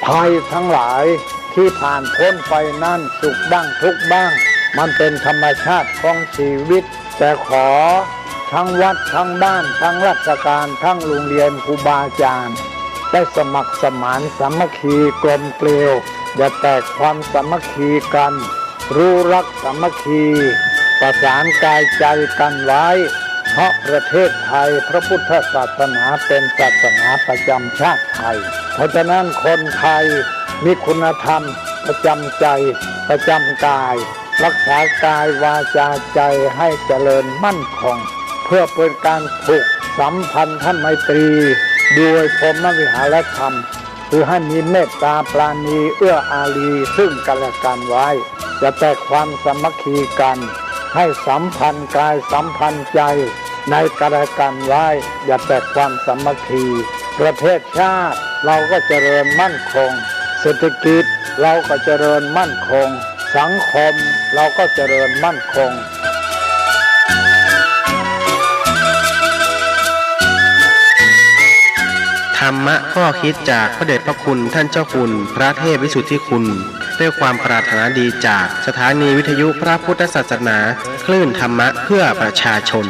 ภัยทั้งหลายที่ผ่านพ้นไปนั่นสุขบ้างทุกข์บ้างมันเป็นธรรมชาติของชีวิตแต่ขอทั้งวัดทั้งบ้านทั้งราชการทั้งโรงเรียนครูบาอาจารย์ได้สมัครสมานสามัคคีกลมเกลียวอย่าแตกความสามัคคีกันรู้รักสามัคคีประสานกายใจกันไว้เพราะประเทศไทยพระพุทธศาสนาเป็นศาสนาประจำชาติไทยเพราะฉะนั้นคนไทยมีคุณธรรมประจำใจประจำกายรักษากายวาจาใจให้เจริญมั่นคงเพื่อเป็นการผูกสัมพันธไมตรีด้วยพรหมวิหารธรรมคือให้มีเมตตาปราณีเอื้ออารีซึ่งกันและกันไว้จะแตกความสามัคคีกันให้สัมพันธ์กายสัมพันธ์ใจในกันและกันไว้อย่าแตกความสามัคคีประเทศชาติเราก็เจริญมั่นคงเศรษฐกิจเราก็เจริญมั่นคงสังคมเราก็เจริญมั่นคงธรรมะข้อคิดจากพระเดชพระคุณท่านเจ้าคุณพระเทพวิสุทธิคุณด้วยความปรารถนาดีจากสถานีวิทยุพระพุทธศาสนาคลื่นธรรมะเพื่อประชาชน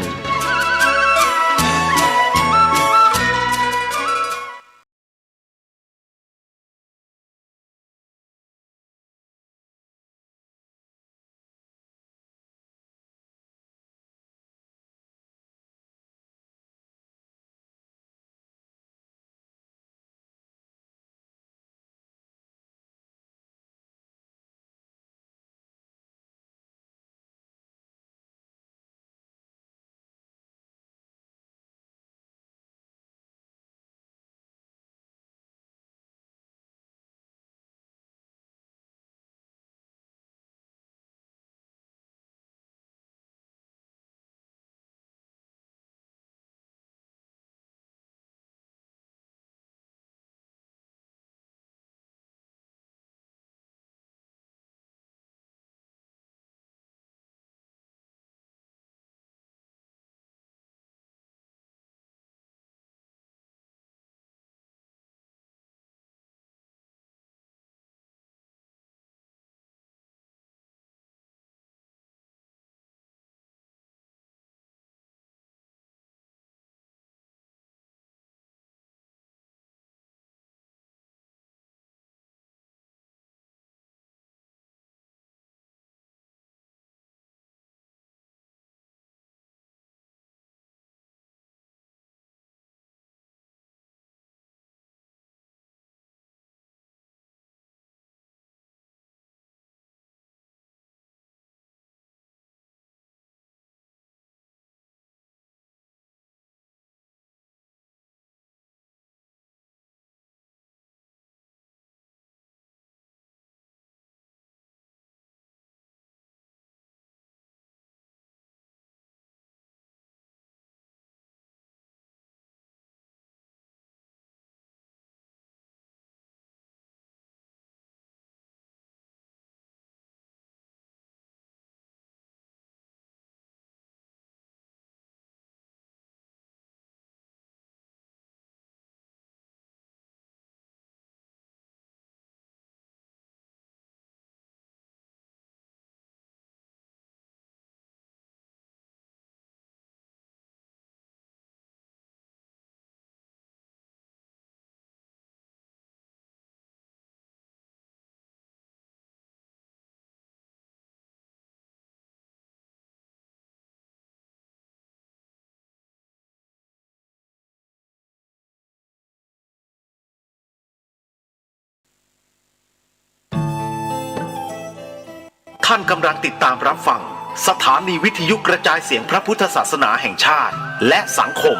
ท่านกำลังติดตามรับฟังสถานีวิทยุกระจายเสียงพระพุทธศาสนาแห่งชาติและสังคม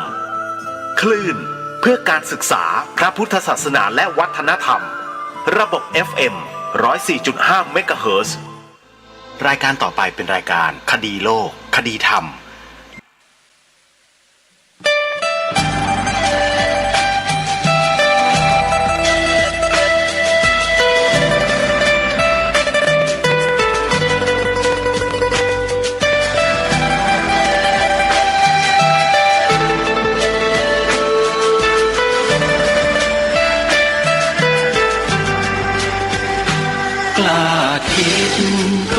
คลื่นเพื่อการศึกษาพระพุทธศาสนาและวัฒนธรรมระบบ FM 104.5 เมกะเฮิรตซ์ รายการต่อไปเป็นรายการคดีโลกคดีธรรม ค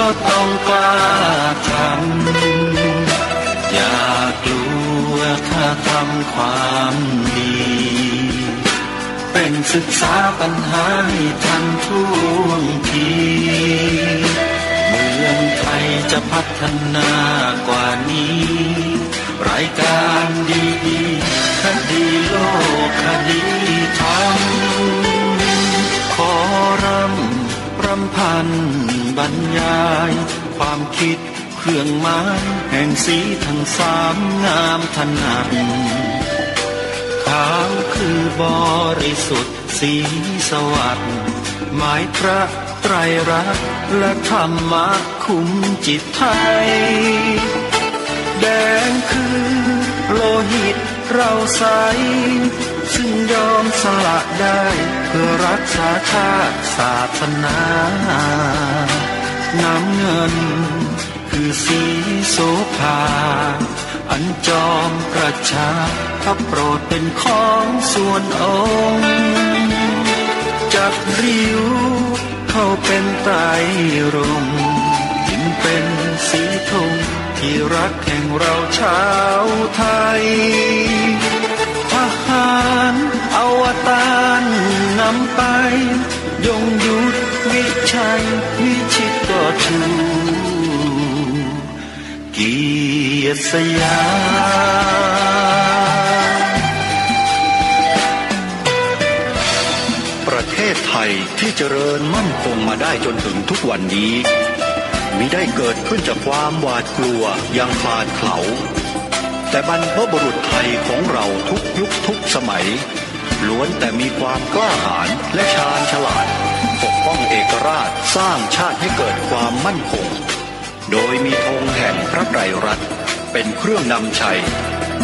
ก็ต้องกล้าทำอย่ากลัวถ้าทำความดีเป็นศึกษาปัญหาให้ทันท่วงทีเมืองไทยจะพัฒนากว่านี้รายการดีๆคดีโลกคดีธรรมขอรำพันบรรยายความคิดเครื่องหมายแห่งสีทั้งสามงามถนัดขาวคือบริสุทธิ์สีสวัสดิ์หมายพระไตรรัตน์และธรรมะคุ้มจิตไทยแดงคือโลหิตเราใสซึ่งยอมสละได้เพื่อรักษาชาติศาสนาน้ำเงินคือสีโสภาอันจอมประชาพระโปรดเป็นของส่วนองค์จับริ้วเข้าเป็นไตรรงค์จึงเป็นสีธงที่รักแห่งเราชาวไทยทหารอวตารนำไปยงยุทธวิชัยวิชิตก็ชูเกียรติสยามประเทศไทยที่เจริญมั่นคงมาได้จนถึงทุกวันนี้มิได้เกิดขึ้นจากความหวาดกลัวอย่างคลาดเขลาแต่บรรพบุรุษไทยของเราทุกยุคทุกสมัยล้วนแต่มีความกล้าหาญและชาญฉลาดปกป้องเอกราชสร้างชาติให้เกิดความมั่นคงโดยมีธงแห่งพระไตรรัตน์เป็นเครื่องนำชัย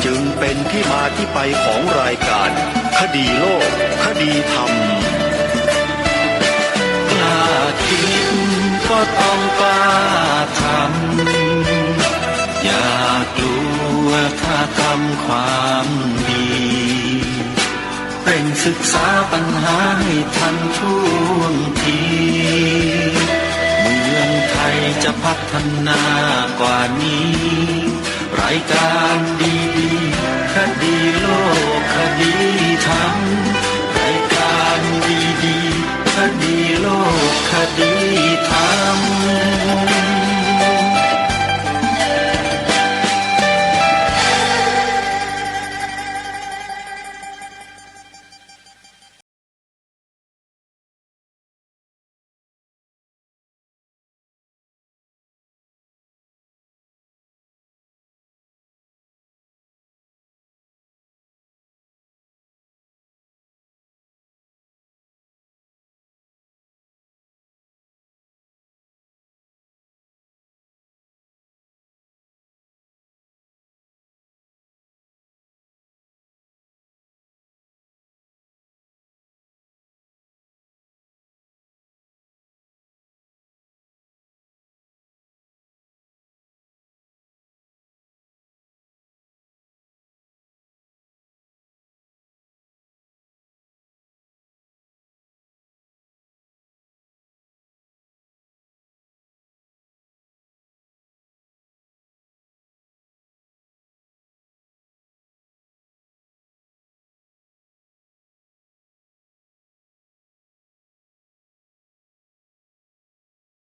จึงเป็นที่มาที่ไปของรายการคดีโลกคดีธรรมกล้าคิดก็ต้องกล้าทำอย่ากลัวถ้าทำความดีเป็นศึกษาปัญหาให้ทันท่วงทีเมืองไทยจะพัฒนากว่านี้รายการดีๆคดีโลกคดีธรรมรายการดีๆคดีโลกคดีธรรม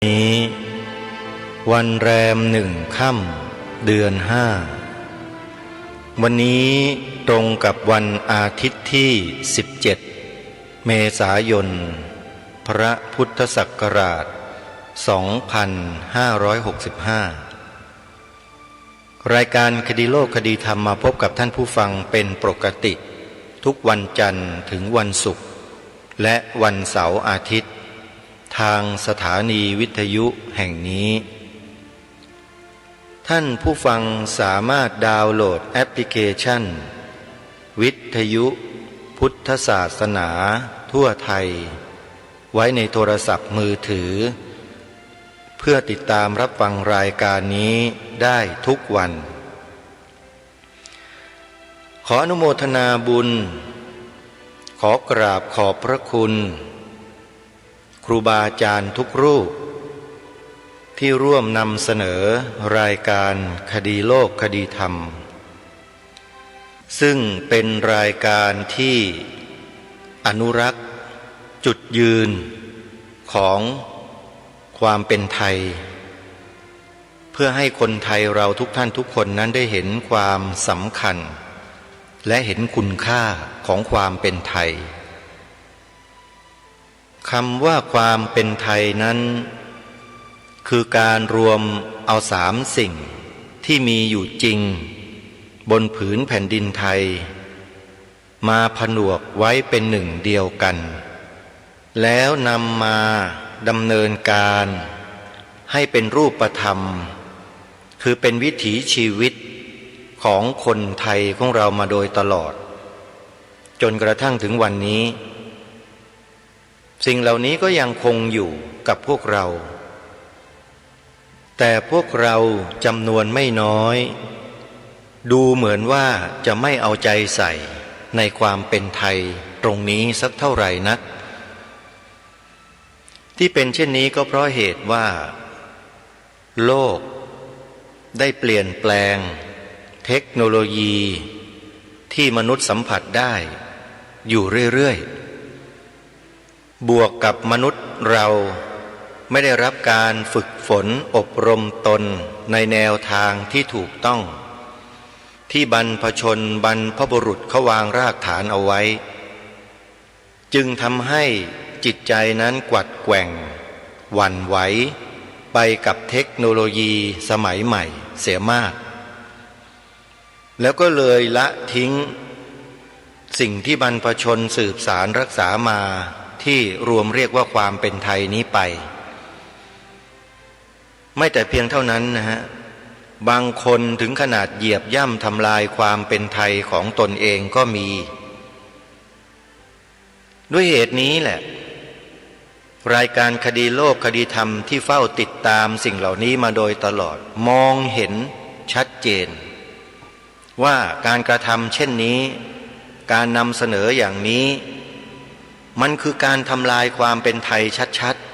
นี้วันแรม1 ค่ำเดือน 5วันนี้ตรงกับวันอาทิตย์ที่17 เมษายนพระพุทธศักราช2565รายการคดีโลกคดีธรรมมาพบกับท่านผู้ฟังเป็นปกติทุกวันจันทร์ถึงวันศุกร์และวันเสาร์อาทิตย์ทางสถานีวิทยุแห่งนี้ท่านผู้ฟังสามารถดาวน์โหลดแอปพลิเคชันวิทยุพุทธศาสนาทั่วไทยไว้ในโทรศัพท์มือถือเพื่อติดตามรับฟังรายการนี้ได้ทุกวันขออนุโมทนาบุญขอกราบขอบพระคุณครูบาอาจารย์ทุกรูปท ที่ร่วมนำเสนอรายการคดีโลกคดีธรรมซึ่งเป็นรายการที่อนุรักษ์จุดยืนของความเป็นไทยเพื่อให้คนไทยเราทุกท่านทุกคนนั้นได้เห็นความสำคัญและเห็นคุณค่าของความเป็นไทยคำว่าความเป็นไทยนั้นคือการรวมเอาสามสิ่งที่มีอยู่จริงบนผืนแผ่นดินไทยมาผนวกไว้เป็นหนึ่งเดียวกันแล้วนำมาดำเนินการให้เป็นรูปธรรมคือเป็นวิถีชีวิตของคนไทยของเรามาโดยตลอดจนกระทั่งถึงวันนี้สิ่งเหล่านี้ก็ยังคงอยู่กับพวกเราแต่พวกเราจำนวนไม่น้อยดูเหมือนว่าจะไม่เอาใจใส่ในความเป็นไทยตรงนี้สักเท่าไหร่นักที่เป็นเช่นนี้ก็เพราะเหตุว่าโลกได้เปลี่ยนแปลงเทคโนโลยีที่มนุษย์สัมผัสได้อยู่เรื่อยๆบวกกับมนุษย์เราไม่ได้รับการฝึกฝนอบรมตนในแนวทางที่ถูกต้องที่บรรพชนบรรพบุรุษเขาวางรากฐานเอาไว้จึงทำให้จิตใจนั้นกวัดแกว่งหวั่นไหวไปกับเทคโนโลยีสมัยใหม่เสียมากแล้วก็เลยละทิ้งสิ่งที่บรรพชนสืบสารรักษามาที่รวมเรียกว่าความเป็นไทยนี้ไปไม่แต่เพียงเท่านั้นนะฮะบางคนถึงขนาดเหยียบย่ำทำลายความเป็นไทยของตนเองก็มีด้วยเหตุนี้แหละรายการคดีโลกคดีธรรมที่เฝ้าติดตามสิ่งเหล่านี้มาโดยตลอดมองเห็นชัดเจนว่าการกระทำเช่นนี้การนำเสนออย่างนี้มันคือการทำลายความเป็นไทยชัดๆ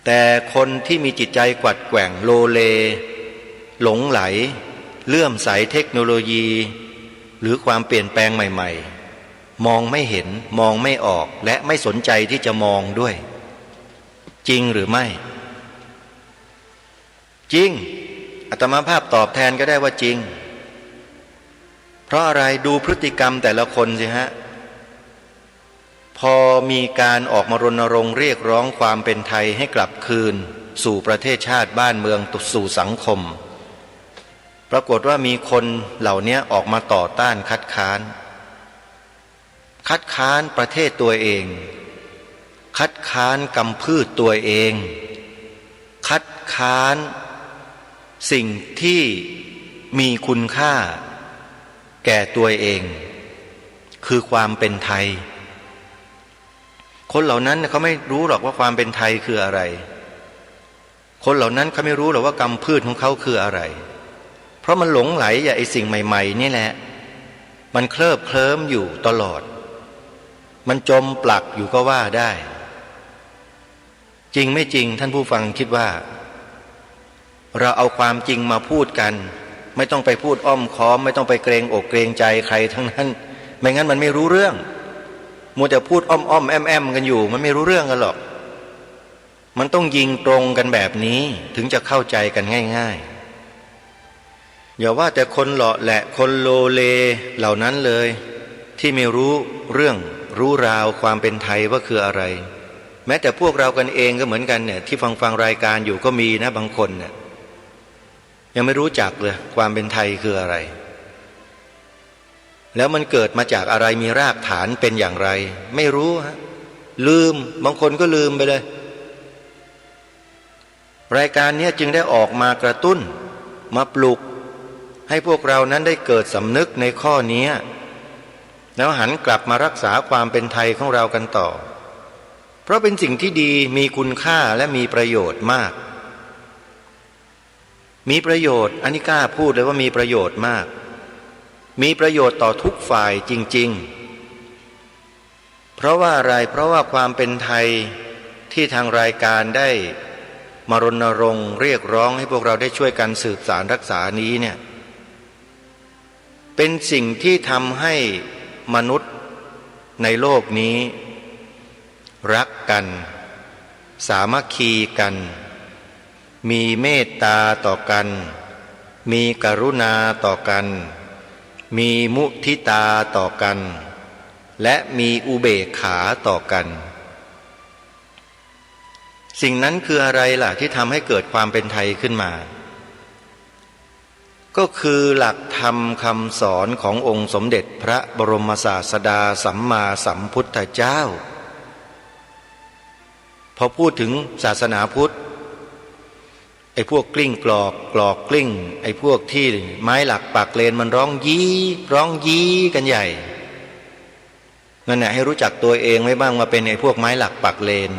แต่คนที่มีจิตใจกวัดแกว่งโลเลหลงไหลเลื่อมใสเทคโนโลยีหรือความเปลี่ยนแปลงใหม่ๆมองไม่เห็นมองไม่ออกและไม่สนใจที่จะมองด้วยจริงหรือไม่จริงอาตมาภาพตอบแทนก็ได้ว่าจริงเพราะอะไรดูพฤติกรรมแต่ละคนสิฮะพอมีการออกมารณรงค์เรียกร้องความเป็นไทยให้กลับคืนสู่ประเทศชาติบ้านเมืองสู่สังคมปรากฏว่ามีคนเหล่านี้ออกมาต่อต้านคัดค้านประเทศตัวเองคัดค้านกำพืชตัวเองคัดค้านสิ่งที่มีคุณค่าแก่ตัวเองคือความเป็นไทยคนเหล่านั้นเขาไม่รู้หรอกว่าความเป็นไทยคืออะไรคนเหล่านั้นเขาไม่รู้หรอกว่ากำพืชของเขาคืออะไรเพราะมันหลงไหลอย่างไอ้สิ่งใหม่ๆนี่แหละมันเคลิบเคลิ้มอยู่ตลอดมันจมปลักอยู่ก็ว่าได้จริงไม่จริงท่านผู้ฟังคิดว่าเราเอาความจริงมาพูดกันไม่ต้องไปพูดอ้อมค้อมไม่ต้องไปเกรงอกเกรงใจใครทั้งนั้นไม่งั้นมันไม่รู้เรื่องมัวแต่พูดอ้อมแอมกันอยู่มันไม่รู้เรื่องกันหรอกมันต้องยิงตรงกันแบบนี้ถึงจะเข้าใจกันง่ายๆอย่าว่าแต่คนหล่อแหละคนโลเลเหล่านั้นเลยที่ไม่รู้เรื่องรู้ราวความเป็นไทยว่าคืออะไรแม้แต่พวกเรากันเองก็เหมือนกันเนี่ยที่ฟังรายการอยู่ก็มีนะบางคนเนี่ยยังไม่รู้จักเลยความเป็นไทยคืออะไรแล้วมันเกิดมาจากอะไรมีรากฐานเป็นอย่างไรไม่รู้ฮะลืมบางคนก็ลืมไปเลยรายการนี้จึงได้ออกมากระตุ้นมาปลุกให้พวกเรานั้นได้เกิดสำนึกในข้อนี้แล้วหันกลับมารักษาความเป็นไทยของเรากันต่อเพราะเป็นสิ่งที่ดีมีคุณค่าและมีประโยชน์มากมีประโยชน์อันนี้กล้าพูดเลยว่ามีประโยชน์มากมีประโยชน์ต่อทุกฝ่ายจริงๆเพราะว่าอะไรเพราะว่าความเป็นไทยที่ทางรายการได้ มารณรงค์เรียกร้องให้พวกเราได้ช่วยกันสืบสารรักษานี้เนี่ยเป็นสิ่งที่ทำให้มนุษย์ในโลกนี้รักกันสามัคคีกันมีเมตตาต่อกันมีกรุณาต่อกันมีมุทิตาต่อกันและมีอุเบกขาต่อกันสิ่งนั้นคืออะไรล่ะที่ทำให้เกิดความเป็นไทยขึ้นมาก็คือหลักธรรมคำสอนขององค์สมเด็จพระบรมศาสดาสัมมาสัมพุทธเจ้าพอพูดถึงศาสนาพุทธไอ้พวกกลิ้งกรอกกลิ้งไอ้พวกที่ไม้หลักปักเลนมันร้องยี้กันใหญ่นั่นแหละให้รู้จักตัวเองไว้บ้างว่าเป็นไอ้พวกไม้หลักปักเลน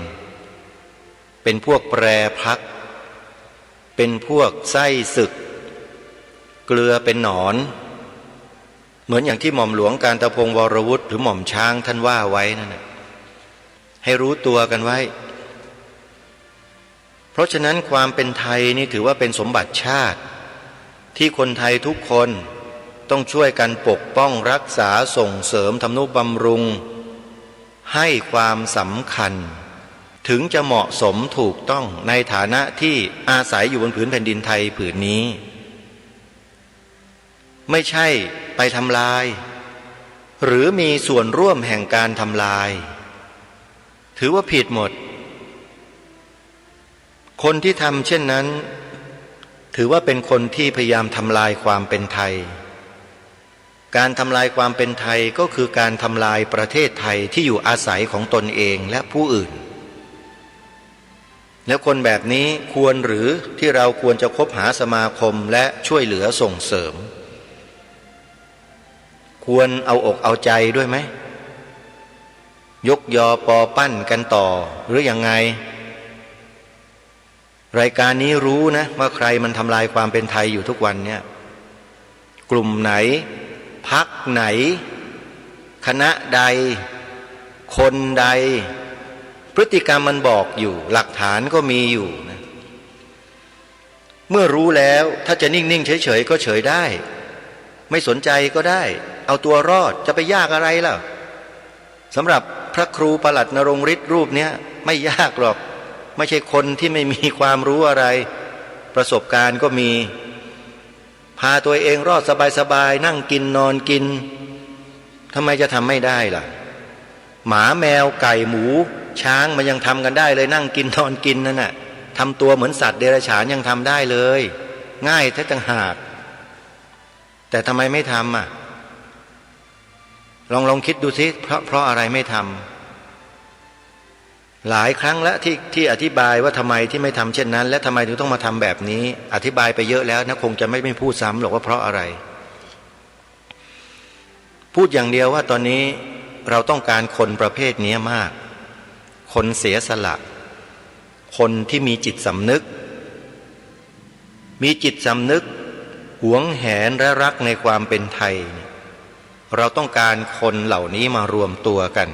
เป็นพวกแปรพักเป็นพวกไส้ศึกเกลือเป็นหนอนเหมือนอย่างที่หม่อมหลวงกาญจพงศ์วรวุฒิหรือหม่อมช้างท่านว่าไว้นั่นแหละให้รู้ตัวกันไว้เพราะฉะนั้นความเป็นไทยนี่ถือว่าเป็นสมบัติชาติที่คนไทยทุกคนต้องช่วยกันปกป้องรักษาส่งเสริมทำนุบำรุงให้ความสำคัญถึงจะเหมาะสมถูกต้องในฐานะที่อาศัยอยู่บนผืนแผ่นดินไทยผืนนี้ไม่ใช่ไปทำลายหรือมีส่วนร่วมแห่งการทำลายถือว่าผิดหมดคนที่ทำเช่นนั้นถือว่าเป็นคนที่พยายามทำลายความเป็นไทยการทำลายความเป็นไทยก็คือการทำลายประเทศไทยที่อยู่อาศัยของตนเองและผู้อื่นแล้วคนแบบนี้ควรหรือที่เราควรจะคบหาสมาคมและช่วยเหลือส่งเสริมควรเอาอกเอาใจด้วยไหมยกยอปอปั้นกันต่อหรือยังไงรายการนี้รู้นะว่าใครมันทำลายความเป็นไทยอยู่ทุกวันเนี่ยกลุ่มไหนพรรคไหนคณะใดคนใดพฤติกรรมมันบอกอยู่หลักฐานก็มีอยู่นะเมื่อรู้แล้วถ้าจะนิ่งๆเฉยๆก็เฉยได้ไม่สนใจก็ได้เอาตัวรอดจะไปยากอะไรล่ะสำหรับพระครูประหลัดนรงฤทธิ์รูปเนี้ยไม่ยากหรอกไม่ใช่คนที่ไม่มีความรู้อะไรประสบการณ์ก็มีพาตัวเองรอดสบายๆนั่งกินนอนกินทำไมจะทำไม่ได้ล่ะหมาแมวไก่หมูช้างมันยังทำกันได้เลยนั่งกินนอนกินนั่นน่ะทำตัวเหมือนสัตว์เดรัจฉานยังทำได้เลยง่ายแท้ต่างหากแต่ทำไมไม่ทำอ่ะลองคิดดูสิเพราะอะไรไม่ทำหลายครั้งแล้วที่อธิบายว่าทำไมที่ไม่ทำเช่นนั้นและทำไมถึงต้องมาทำแบบนี้อธิบายไปเยอะแล้วนะคงจะไม่พูดซ้ำหรอกว่าเพราะอะไรพูดอย่างเดียวว่าตอนนี้เราต้องการคนประเภทนี้มากคนเสียสละคนที่มีจิตสำนึกหวงแหนและรักในความเป็นไทยเราต้องการคนเหล่านี้มารวมตัวกัน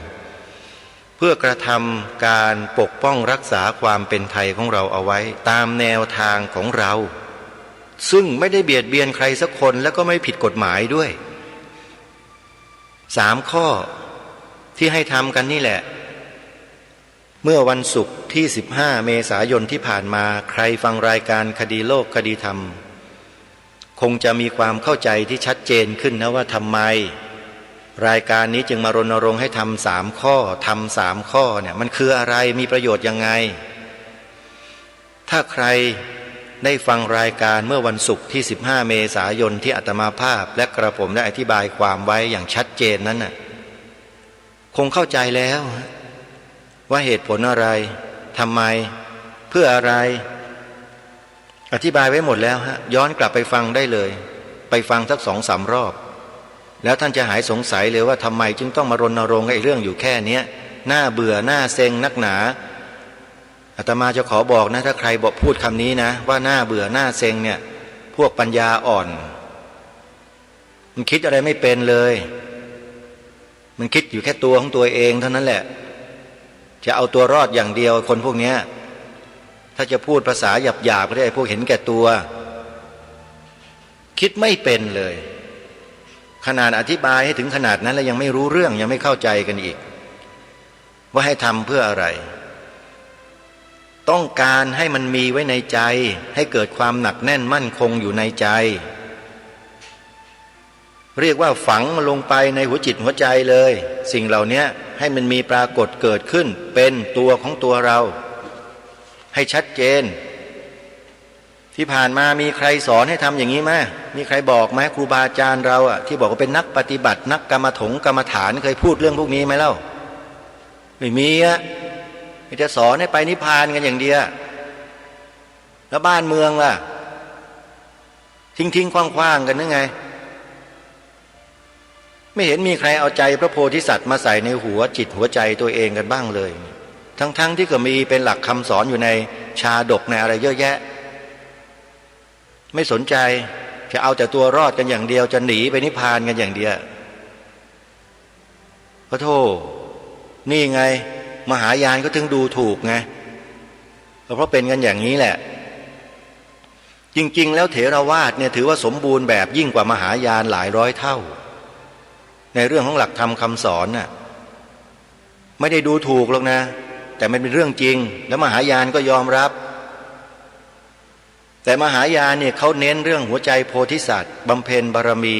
เพื่อกระทำการปกป้องรักษาความเป็นไทยของเราเอาไว้ตามแนวทางของเราซึ่งไม่ได้เบียดเบียนใครสักคนและก็ไม่ผิดกฎหมายด้วย3 ข้อที่ให้ทำกันนี่แหละเมื่อวันศุกร์ที่15 เมษายนที่ผ่านมาใครฟังรายการคดีโลกคดีธรรมคงจะมีความเข้าใจที่ชัดเจนขึ้นนะว่าทำไมรายการนี้จึงมารณรงค์ให้ทำ3 ข้อ3 ข้อเนี่ยมันคืออะไรมีประโยชน์ยังไงถ้าใครได้ฟังรายการเมื่อวันศุกร์ที่15 เมษายนที่อาตมาภาพและกระผมได้อธิบายความไว้อย่างชัดเจนนั้นน่ะคงเข้าใจแล้วว่าเหตุผลอะไรทำไมเพื่ออะไรอธิบายไว้หมดแล้วฮะย้อนกลับไปฟังได้เลยไปฟังสัก2-3 รอบแล้วท่านจะหายสงสัยเลยว่าทำไมจึงต้องมารณรงค์ไอ้เรื่องอยู่แค่นี้น่าเบื่อน่าเซ็งนักหนาอาตมาจะขอบอกนะถ้าใครบอกพูดคำนี้นะว่าน่าเบื่อน่าเซ็งเนี่ยพวกปัญญาอ่อนมันคิดอะไรไม่เป็นเลยมันคิดอยู่แค่ตัวของตัวเองเท่านั้นแหละจะเอาตัวรอดอย่างเดียวคนพวกนี้ท ถ้าจะพูดภาษาหยาบๆก็ได้พวกเห็นแก่ตัวคิดไม่เป็นเลยขนาดอธิบายให้ถึงขนาดนั้นแล้วยังไม่รู้เรื่องยังไม่เข้าใจกันอีกว่าให้ทำเพื่ออะไรต้องการให้มันมีไว้ในใจให้เกิดความหนักแน่นมั่นคงอยู่ในใจเรียกว่าฝังมันลงไปในหัวจิตหัวใจเลยสิ่งเหล่านี้ให้มันมีปรากฏเกิดขึ้นเป็นตัวของตัวเราให้ชัดเจนที่ผ่านมามีใครสอนให้ทำอย่างนี้ไหมมีใครบอกไหมครูบาอาจารย์เราอะที่บอกว่าเป็นนักปฏิบัตินักกรรมฐานเคยพูดเรื่องพวกนี้ไหมเล่าไม่มีอะมีแต่สอนให้ไปนิพพานกันอย่างเดียวแล้วบ้านเมืองล่ะทิ้งคว้างกันนึกไงไม่เห็นมีใครเอาใจพระโพธิสัตว์มาใส่ในหัวจิตหัวใจตัวเองกันบ้างเลยทั้งที่ก็มีเป็นหลักคำสอนอยู่ในชาดกในอะไรเยอะแยะไม่สนใจจะเอาแต่ตัวรอดกันอย่างเดียวจะหนีไปนิพพานกันอย่างเดียวพระโธ่นี่ไงมหายานก็ถึงดูถูกไงเพราะเป็นกันอย่างนี้แหละจริงๆแล้วเถรวาทเนี่ยถือว่าสมบูรณ์แบบยิ่งกว่ามหายานหลายร้อยเท่าในเรื่องของหลักธรรมคำสอนน่ะไม่ได้ดูถูกหรอกนะแต่มันเป็นเรื่องจริงแล้วมหายานก็ยอมรับแต่มหายานเนี่ยเขาเน้นเรื่องหัวใจโพธิสัตว์บำเพ็ญบารมี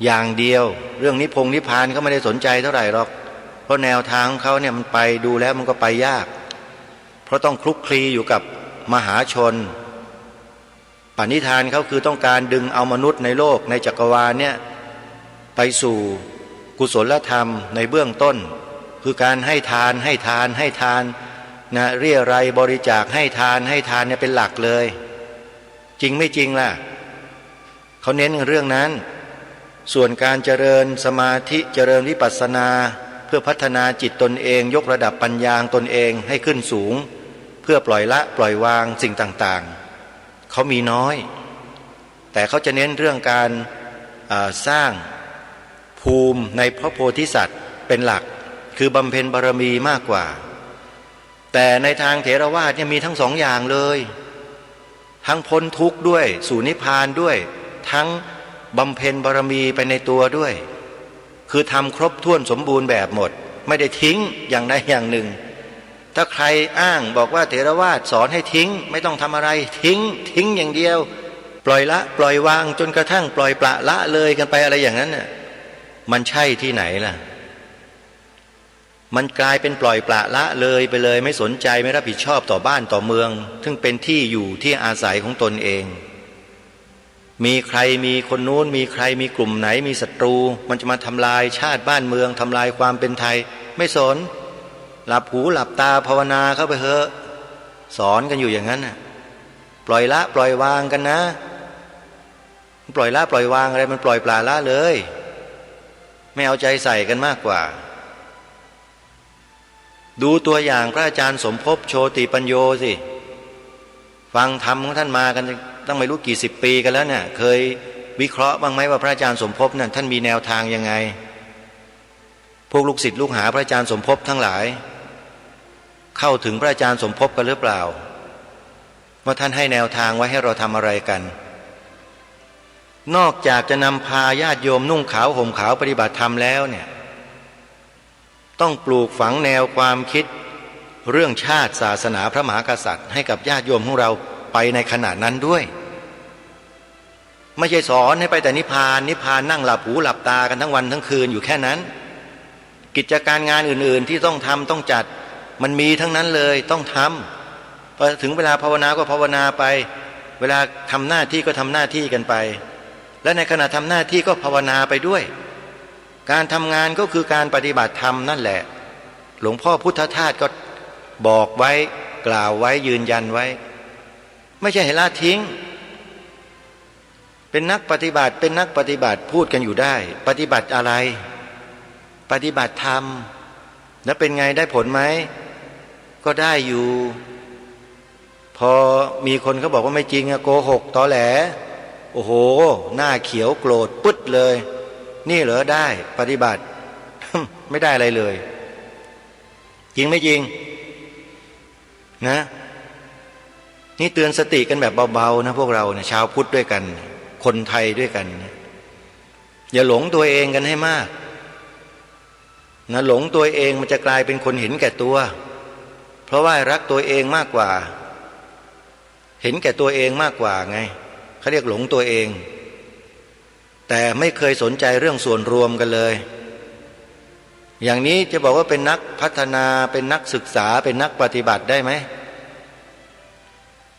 อย่างเดียวเรื่องนิพพานเขาไม่ได้สนใจเท่าไหร่หรอกเพราะแนวทางของเขาเนี่ยมันไปดูแล้วมันก็ไปยากเพราะต้องคลุกคลีอยู่กับมหาชนปณิธานเขาคือต้องการดึงเอามนุษย์ในโลกในจักรวาลเนี่ยไปสู่กุศลธรรมในเบื้องต้นคือการให้ทานนะเรียรัยบริจาคให้ทานเนี่ยเป็นหลักเลยจริงไม่จริงล่ะเขาเน้นเรื่องนั้นส่วนการเจริญสมาธิเจริญวิปัสสนาเพื่อพัฒนาจิตตนเองยกระดับปัญญาตนเองให้ขึ้นสูงเพื่อปล่อยละปล่อยวางสิ่งต่างๆเขามีน้อยแต่เขาจะเน้นเรื่องการสร้างภูมิในพระโพธิสัตว์เป็นหลักคือบำเพ็ญบารมีมากกว่าแต่ในทางเถรวาทเนี่ยมีทั้งสองอย่างเลยทั้งพ้นทุกข์ด้วยสู่นิพพานด้วยทั้งบำเพ็ญบารมีไปในตัวด้วยคือทำครบถ้วนสมบูรณ์แบบหมดไม่ได้ทิ้งอย่างใดอย่างหนึ่งถ้าใครอ้างบอกว่าเถรวาทสอนให้ทิ้งไม่ต้องทำอะไรทิ้งอย่างเดียวปล่อยละปล่อยวางจนกระทั่งปล่อยปละละเลยกันไปอะไรอย่างนั้นน่ะมันใช่ที่ไหนล่ะมันกลายเป็นปล่อยปละละเลยไปเลยไม่สนใจไม่รับผิดชอบต่อบ้านต่อเมืองซึ่งเป็นที่อยู่ที่อาศัยของตนเองมีใครมีคนนู้นมีใครมีกลุ่มไหนมีศัตรูมันจะมาทำลายชาติบ้านเมืองทำลายความเป็นไทยไม่สนหลับหูหลับตาภาวนาเข้าไปเถอะสอนกันอยู่อย่างนั้นน่ะปล่อยละปล่อยวางกันนะปล่อยละปล่อยวางอะไรมันปล่อยปละละเลยไม่เอาใจใส่กันมากกว่าดูตัวอย่างพระอาจารย์สมภพโชติปัญโยสิฟังธรรมของท่านมากันตั้งไม่รู้กี่สิบปีกันแล้วเนี่ยเคยวิเคราะห์บ้างไหมว่าพระอาจารย์สมภพนั่นท่านมีแนวทางยังไงพวกลูกศิษย์ลูกหาพระอาจารย์สมภพทั้งหลายเข้าถึงพระอาจารย์สมภพกันหรือเปล่าว่าท่านให้แนวทางไว้ให้เราทำอะไรกันนอกจากจะนำพาญาติโยมนุ่งขาวห่มขาวปฏิบัติธรรมแล้วเนี่ยต้องปลูกฝังแนวความคิดเรื่องชาติศาสนาพระมหากษัตริย์ให้กับญาติโยมของเราไปในขณะนั้นด้วยไม่ใช่สอนให้ไปแต่นิพพานนั่งหลับหูหลับตากันทั้งวันทั้งคืนอยู่แค่นั้นกิจการงานอื่นๆที่ต้องทำต้องจัดมันมีทั้งนั้นเลยต้องทำพอถึงเวลาภาวนาก็ภาวนาไปเวลาทำหน้าที่ก็ทำหน้าที่กันไปและในขณะทำหน้าที่ก็ภาวนาไปด้วยการทำงานก็คือการปฏิบัติธรรมนั่นแหละหลวงพ่อพุทธทาสก็บอกไว้กล่าวไว้ยืนยันไว้ไม่ใช่ให้ละทิ้งเป็นนักปฏิบัติพูดกันอยู่ได้ปฏิบัติอะไรปฏิบัติธรรมแล้วเป็นไงได้ผลไหมก็ได้อยู่พอมีคนเขาบอกว่าไม่จริงอะโกหกตอแหลโอ้โหหน้าเขียวโกรธปึ๊ดเลยนี่เหรอได้ปฏิบัติ ไม่ได้อะไรเลยจริงไม่จริงนะ นี่เตือนสติกันแบบเบาๆนะพวกเราเนี่ยชาวพุทธด้วยกันคนไทยด้วยกันอย่าหลงตัวเองกันให้มากนะหลงตัวเองมันจะกลายเป็นคนเห็นแก่ตัวเพราะว่ารักตัวเองมากกว่าเห็นแก่ตัวเองมากกว่าไงเขาเรียกหลงตัวเองแต่ไม่เคยสนใจเรื่องส่วนรวมกันเลยอย่างนี้จะบอกว่าเป็นนักพัฒนาเป็นนักศึกษาเป็นนักปฏิบัติได้ไหม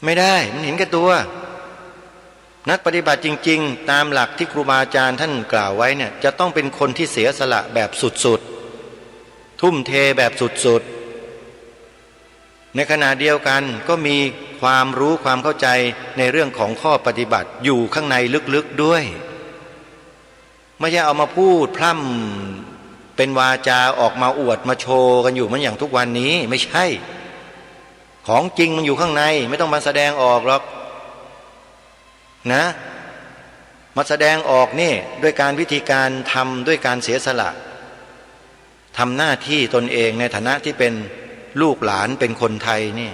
ไม่ได้มันเห็นแก่ตัวนักปฏิบัติจริงๆตามหลักที่ครูบาอาจารย์ท่านกล่าวไว้เนี่ยจะต้องเป็นคนที่เสียสละแบบสุดๆทุ่มเทแบบสุดๆในขณะเดียวกันก็มีความรู้ความเข้าใจในเรื่องของข้อปฏิบัติอยู่ข้างในลึกๆด้วยไม่ใช่เอามาพูดพร่ำเป็นวาจาออกมาอวดมาโชว์กันอยู่เหมือนอย่างทุกวันนี้ไม่ใช่ของจริงมันอยู่ข้างในไม่ต้องมาแสดงออกหรอกนะมาแสดงออกนี่ด้วยการวิธีการทำด้วยการเสียสละทำหน้าที่ตนเองในฐานะที่เป็นลูกหลานเป็นคนไทยนี่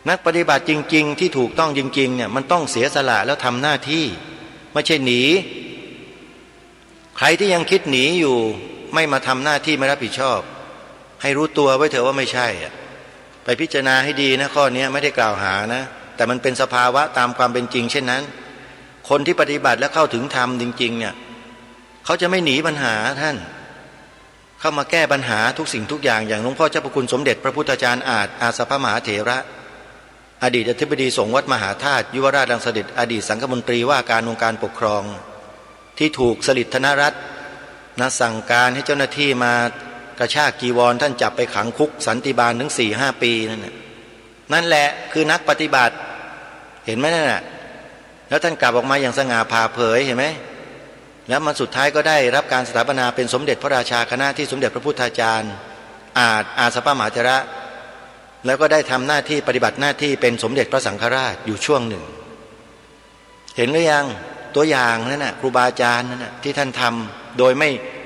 นักปฏิบัติจริงๆที่ถูกต้องจริงๆเนี่ยมันต้องเสียสละแล้วทำหน้าที่ไม่ใช่หนีใครที่ยังคิดหนีอยู่ไม่มาทำหน้าที่ไม่รับผิดชอบให้รู้ตัวไว้เถอะว่าไม่ใช่ไปพิจารณาให้ดีนะข้อนี้ไม่ได้กล่าวหานะแต่มันเป็นสภาวะตามความเป็นจริงเช่นนั้นคนที่ปฏิบัติและเข้าถึงธรรมจริงๆเนี่ยเขาจะไม่หนีปัญหาท่านเข้ามาแก้ปัญหาทุกสิ่งทุกอย่างอย่างหลวงพ่อเจ้าพระคุณสมเด็จพระพุทธาจารย์อาสพมหาเถระอดีตอธิบดีสงฆ์วัดมหาธาตุยุวราชรังสฤษฎิอดีตสังฆมนตรีว่าการองค์การปกครองที่ถูกสฤษดิ์ธนรัตน์สั่งการให้เจ้าหน้าที่มากระชากจีวรท่านจับไปขังคุกสันติบาลถึง 4-5 ปีนั่นแหละคือนักปฏิบัติเห็นไหมนั่นน่ะแล้วท่านกลับออกมาอย่างสง่าผ่าเผยเห็นไหมแล้วมาสุดท้ายก็ได้รับการสถาปนาเป็นสมเด็จพระราชาคณะที่สมเด็จพระพุทธาจารย์อาสพมหาเถระแล้วก็ได้ทำหน้าที่ปฏิบัติหน้าที่เป็นสมเด็จพระสังฆราชอยู่ช่วงหนึ่งเห็นหรือยังตัวอย่างนั่นน่ะครูบาอาจารย์นั่นน่ะที่ท่านทำโดย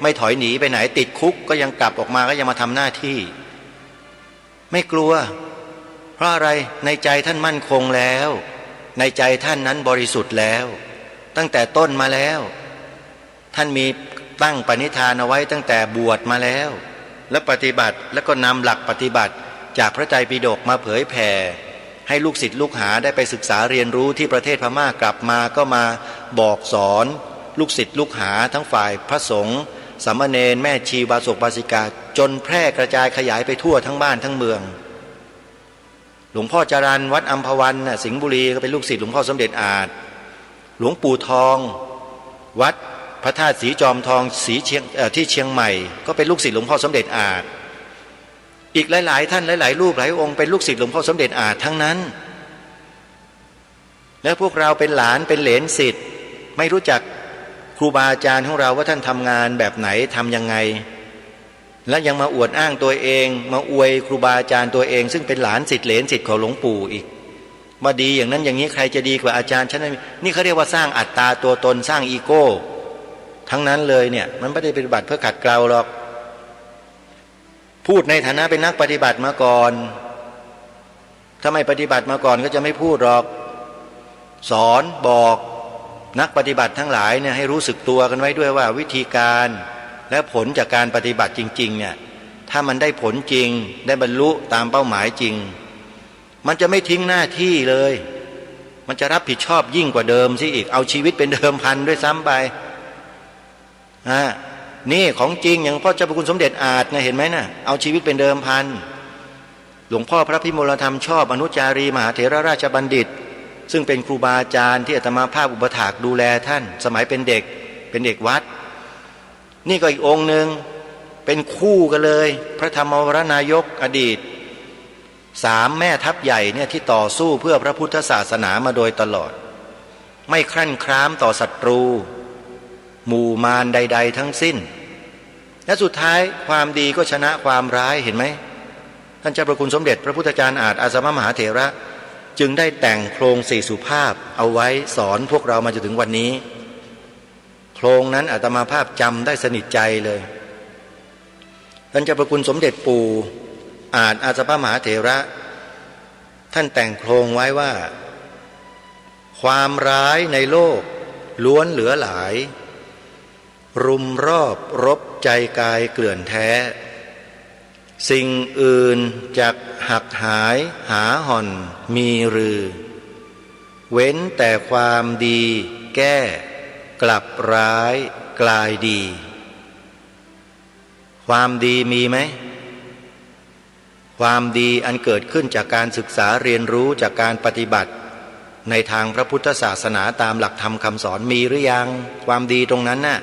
ไม่ถอยหนีไปไหนติดคุกก็ยังกลับออกมาก็ยังมาทำหน้าที่ไม่กลัวเพราะอะไรในใจท่านมั่นคงแล้วในใจท่านนั้นบริสุทธิ์แล้วตั้งแต่ต้นมาแล้วท่านมีตั้งปณิธานเอาไว้ตั้งแต่บวชมาแล้วและปฏิบัติแล้วก็นำหลักปฏิบัติจากพระไตรปิฎกมาเผยแผ่ให้ลูกศิษย์ลูกหาได้ไปศึกษาเรียนรู้ที่ประเทศพม่ากลับมาก็มาบอกสอนลูกศิษย์ลูกหาทั้งฝ่ายพระสงฆ์สามเณรแม่ชีบาศกบาสิกาจนแพร่กระจายขยายไปทั่วทั้งบ้านทั้งเมืองหลวงพ่อจรัญวัดอัมพวันสิงห์บุรีก็เป็นลูกศิษย์หลวงพ่อสมเด็จอาจหลวงปู่ทองวัดพระธาตุสีจอมทองที่เชียงใหม่ก็เป็นลูกศิษย์หลวงพ่อสมเด็จอาจอีกหลายๆท่านหลายๆรูปหลายองค์เป็นลูกศิษย์หลวงพ่อสมเด็จอาจทั้งนั้นแล้วพวกเราเป็นหลานเป็นเหลนศิษย์ไม่รู้จักครูบาอาจารย์ของเราว่าท่านทำงานแบบไหนทำยังไงและยังมาอวดอ้างตัวเองมาอวยครูบาอาจารย์ตัวเองซึ่งเป็นหลานศิษย์เหลนศิษย์ของหลวงปู่อีกมาดีอย่างนั้นอย่างนี้ใครจะดีกว่าอาจารย์ฉันนี่เขาเรียกว่าสร้างอัตตาตัวตนสร้างอีโก้ทั้งนั้นเลยเนี่ยมันไม่ได้ปฏิบัติเพื่อขัดเกลาหรอกพูดในฐานะเป็นนักปฏิบัติมาก่อนถ้าไม่ปฏิบัติมาก่อนก็จะไม่พูดหรอกสอนบอกนักปฏิบัติทั้งหลายเนี่ยให้รู้สึกตัวกันไว้ด้วยว่าวิธีการและผลจากการปฏิบัติจริงๆเนี่ยถ้ามันได้ผลจริงได้บรรลุตามเป้าหมายจริงมันจะไม่ทิ้งหน้าที่เลยมันจะรับผิดชอบยิ่งกว่าเดิมซิอีกเอาชีวิตเป็นเดิมพันด้วยซ้ำไปนี่ของจริงอย่างพ่อเจ้าพระคุณสมเด็จอาจนะเห็นไหมนะเอาชีวิตเป็นเดิมพันหลวงพ่อพระพิมลธรรมชอบอนุจารีมหาเถรราชบัณฑิตซึ่งเป็นครูบาอาจารย์ที่อาตมาภาพอุปถากดูแลท่านสมัยเป็นเด็กวัดนี่ก็อีกองค์หนึ่งเป็นคู่กันเลยพระธรรมวรนายกอดีต3แม่ทัพใหญ่เนี่ยที่ต่อสู้เพื่อพระพุทธศาสนามาโดยตลอดไม่ครั่นคร้ามต่อศัตรูหมู่มารใดๆทั้งสิ้นและสุดท้ายความดีก็ชนะความร้ายเห็นไหมท่านเจ้าพระคุณสมเด็จพระพุทธจารย์อาสมมหาเถระจึงได้แต่งโครง4สุภาพเอาไว้สอนพวกเรามาจนถึงวันนี้โครงนั้นอาตมาภาพจำได้สนิทใจเลยท่านเจ้าพระคุณสมเด็จปู่อาสมมหาเถระ ท่านแต่งโครงไว้ว่า ความร้ายในโลกล้วนเหลือหลายรุมรอบรบใจกายเกลื่อนแท้สิ่งอื่นจักหักหายหาห่อนมีรือเว้นแต่ความดีแก้กลับร้ายกลายดีความดีมีไหมความดีอันเกิดขึ้นจากการศึกษาเรียนรู้จากการปฏิบัติในทางพระพุทธศาสนาตามหลักธรรมคำสอนมีหรือยังความดีตรงนั้นน่ะ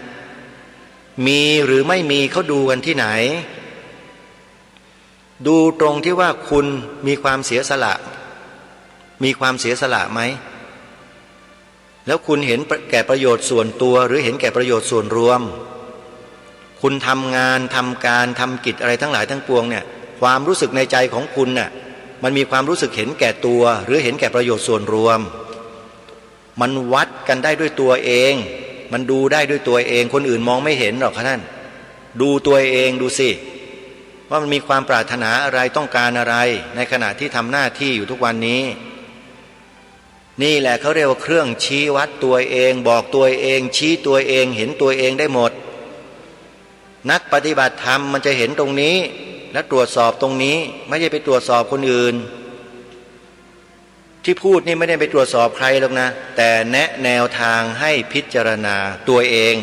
มีหรือไม่มีเขาดูกันที่ไหนดูตรงที่ว่าคุณมีความเสียสละมีความเสียสละไหมแล้วคุณเห็นแก่ประโยชน์ส่วนตัวหรือเห็นแก่ประโยชน์ส่วนรวมคุณทำงานทำการทำกิจอะไรทั้งหลายทั้งปวงเนี่ยความรู้สึกในใจของคุณน่ะมันมีความรู้สึกเห็นแก่ตัวหรือเห็นแก่ประโยชน์ส่วนรวมมันวัดกันได้ด้วยตัวเองมันดูได้ด้วยตัวเองคนอื่นมองไม่เห็นหรอกท่านดูตัวเองดูสิว่ามันมีความปรารถนาอะไรต้องการอะไรในขณะที่ทำหน้าที่อยู่ทุกวันนี้นี่แหละเขาเรียกว่าเครื่องชี้วัดตัวเองบอกตัวเองชี้ตัวเองเห็นตัวเองได้หมดนักปฏิบัติธรรมมันจะเห็นตรงนี้และตรวจสอบตรงนี้ไม่ใช่ไปตรวจสอบคนอื่นที่พูดนี่ไม่ได้ไปตรวจสอบใครหรอกนะแต่แนะแนวทางให้พิจารณาตัวเอง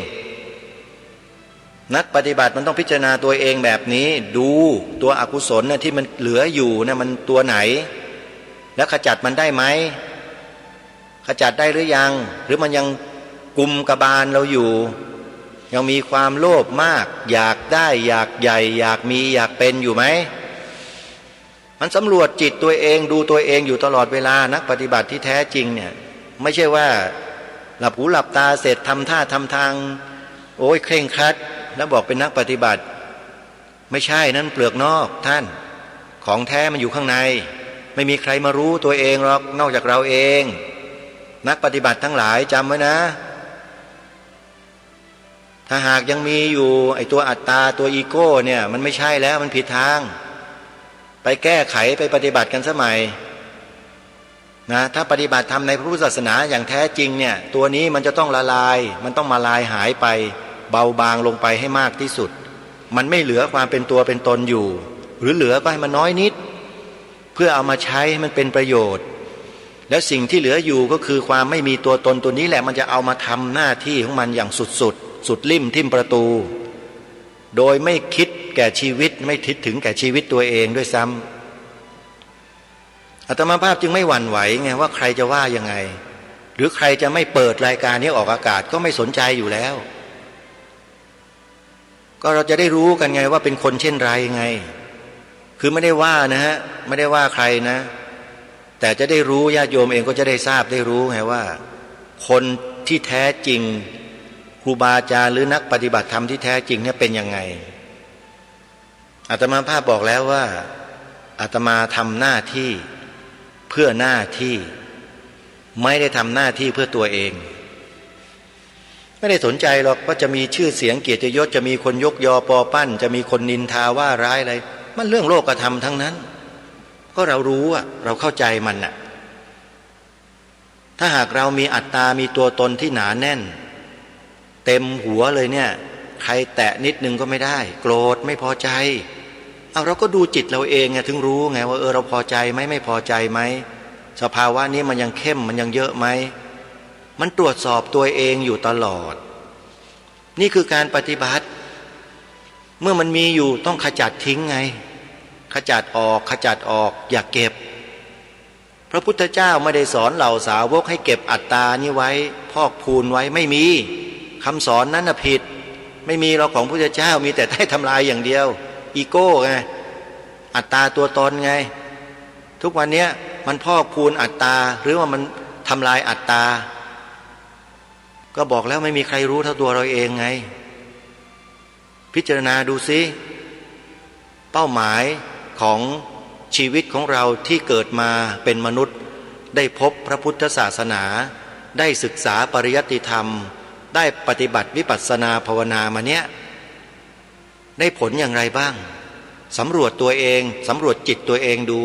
นักปฏิบัติมันต้องพิจารณาตัวเองแบบนี้ดูตัวอกุศลนะที่มันเหลืออยู่นะมันตัวไหนแล้วขจัดมันได้ไหมขจัดได้หรือยังหรือมันยังกุมกบาลเราอยู่ยังมีความโลภมากอยากได้อยากใหญ่อยากมีอยากเป็นอยู่ไหมมันสำรวจจิตตัวเองดูตัวเองอยู่ตลอดเวลานักปฏิบัติที่แท้จริงเนี่ยไม่ใช่ว่าหลับหูหลับตาเสร็จทำท่าทำทางโอ้ยเคร่งครัดแล้วบอกเป็นนักปฏิบัติไม่ใช่นั่นเปลือกนอกท่านของแท้มันอยู่ข้างในไม่มีใครมารู้ตัวเองหรอกนอกจากเราเองนักปฏิบัติทั้งหลายจำไว้นะถ้าหากยังมีอยู่ไอ้ตัวอัตตาตัวอีโก้เนี่ยมันไม่ใช่แล้วมันผิดทางไปแก้ไขไปปฏิบัติกันสมัยนะถ้าปฏิบัติธรรมในพระพุทธศาสนาอย่างแท้จริงเนี่ยตัวนี้มันจะต้องละลายมันต้องมาลายหายไปเบาบางลงไปให้มากที่สุดมันไม่เหลือความเป็นตัวเป็นตนอยู่หรือเหลือก็ให้มันน้อยนิดเพื่อเอามาใช้ให้มันเป็นประโยชน์แล้วสิ่งที่เหลืออยู่ก็คือความไม่มีตัวตนตัวนี้แหละมันจะเอามาทำหน้าที่ของมันอย่างสุดลิ่มทิ่มประตูโดยไม่คิดแก่ชีวิตไม่คิดถึงแก่ชีวิตตัวเองด้วยซ้ำอาตมาภาพจึงไม่หวั่นไหวไงว่าใครจะว่ายังไงหรือใครจะไม่เปิดรายการนี้ออกอากาศก็ไม่สนใจอยู่แล้วก็เราจะได้รู้กันไงว่าเป็นคนเช่นไรไงคือไม่ได้ว่านะฮะไม่ได้ว่าใครนะแต่จะได้รู้ญาติโยมเองก็จะได้ทราบได้รู้ไงว่าคนที่แท้จริงครูบาอาจารย์หรือนักปฏิบัติธรรมที่แท้จริงเนี่ยเป็นยังไงอาตมาภาพบอกแล้วว่าอาตมาทำหน้าที่เพื่อหน้าที่ไม่ได้ทำหน้าที่เพื่อตัวเองไม่ได้สนใจหรอกว่าจะมีชื่อเสียงเกียรติยศจะมีคนยกยอปอปั้นจะมีคนนินทาว่าร้ายอะไรมันเรื่องโลกธรรมทั้งนั้นก็เรารู้อะเราเข้าใจมันน่ะถ้าหากเรามีอัตตามีตัวตนที่หนาแน่นเต็มหัวเลยเนี่ยใครแตะนิดนึงก็ไม่ได้โกรธไม่พอใจเอาเราก็ดูจิตเราเองไงถึงรู้ไงว่าเราพอใจไหมไม่พอใจไหมสภาวะนี้มันยังเข้มมันยังเยอะไหมมันตรวจสอบตัวเองอยู่ตลอดนี่คือการปฏิบัติเมื่อมันมีอยู่ต้องขจัดทิ้งไงขจัดออกขจัดออกอย่าเก็บพระพุทธเจ้าไม่ได้สอนเหล่าสาวกให้เก็บอัตตานี้ไว้พอกพูนไว้ไม่มีคำสอนนั้นน่ะผิดไม่มีเราของพระพุทธเจ้ามีแต่ให้ทำลายอย่างเดียวอีโก้ไงอัตตาตัวตนไงทุกวันนี้มันพอกพูนอัตตาหรือว่ามันทำลายอัตตาก็บอกแล้วไม่มีใครรู้เท่าตัวเราเองไงพิจารณาดูซิเป้าหมายของชีวิตของเราที่เกิดมาเป็นมนุษย์ได้พบพระพุทธศาสนาได้ศึกษาปริยัติธรรมได้ปฏิบัติวิปัสสนาภาวนามาเนี้ยได้ผลอย่างไรบ้างสำรวจตัวเองสำรวจจิตตัวเองดู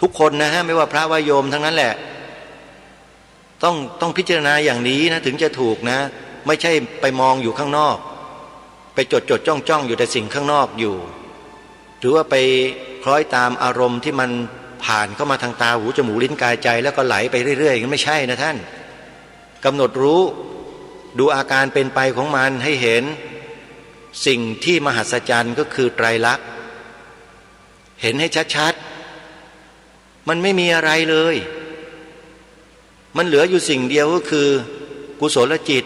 ทุกคนนะฮะไม่ว่าพระว่าโยมทั้งนั้นแหละต้องพิจารณาอย่างนี้นะถึงจะถูกนะไม่ใช่ไปมองอยู่ข้างนอกไปจดจ้องอยู่แต่สิ่งข้างนอกอยู่หรือว่าไปคล้อยตามอารมณ์ที่มันผ่านเข้ามาทางตาหูจมูกลิ้นกายใจแล้วก็ไหลไปเรื่อยๆงั้นไม่ใช่นะท่านกำหนดรู้ดูอาการเป็นไปของมันให้เห็นสิ่งที่มหัศจรรย์ก็คือไตรลักษณ์เห็นให้ชัดๆมันไม่มีอะไรเลยมันเหลืออยู่สิ่งเดียวก็คือกุศลจิต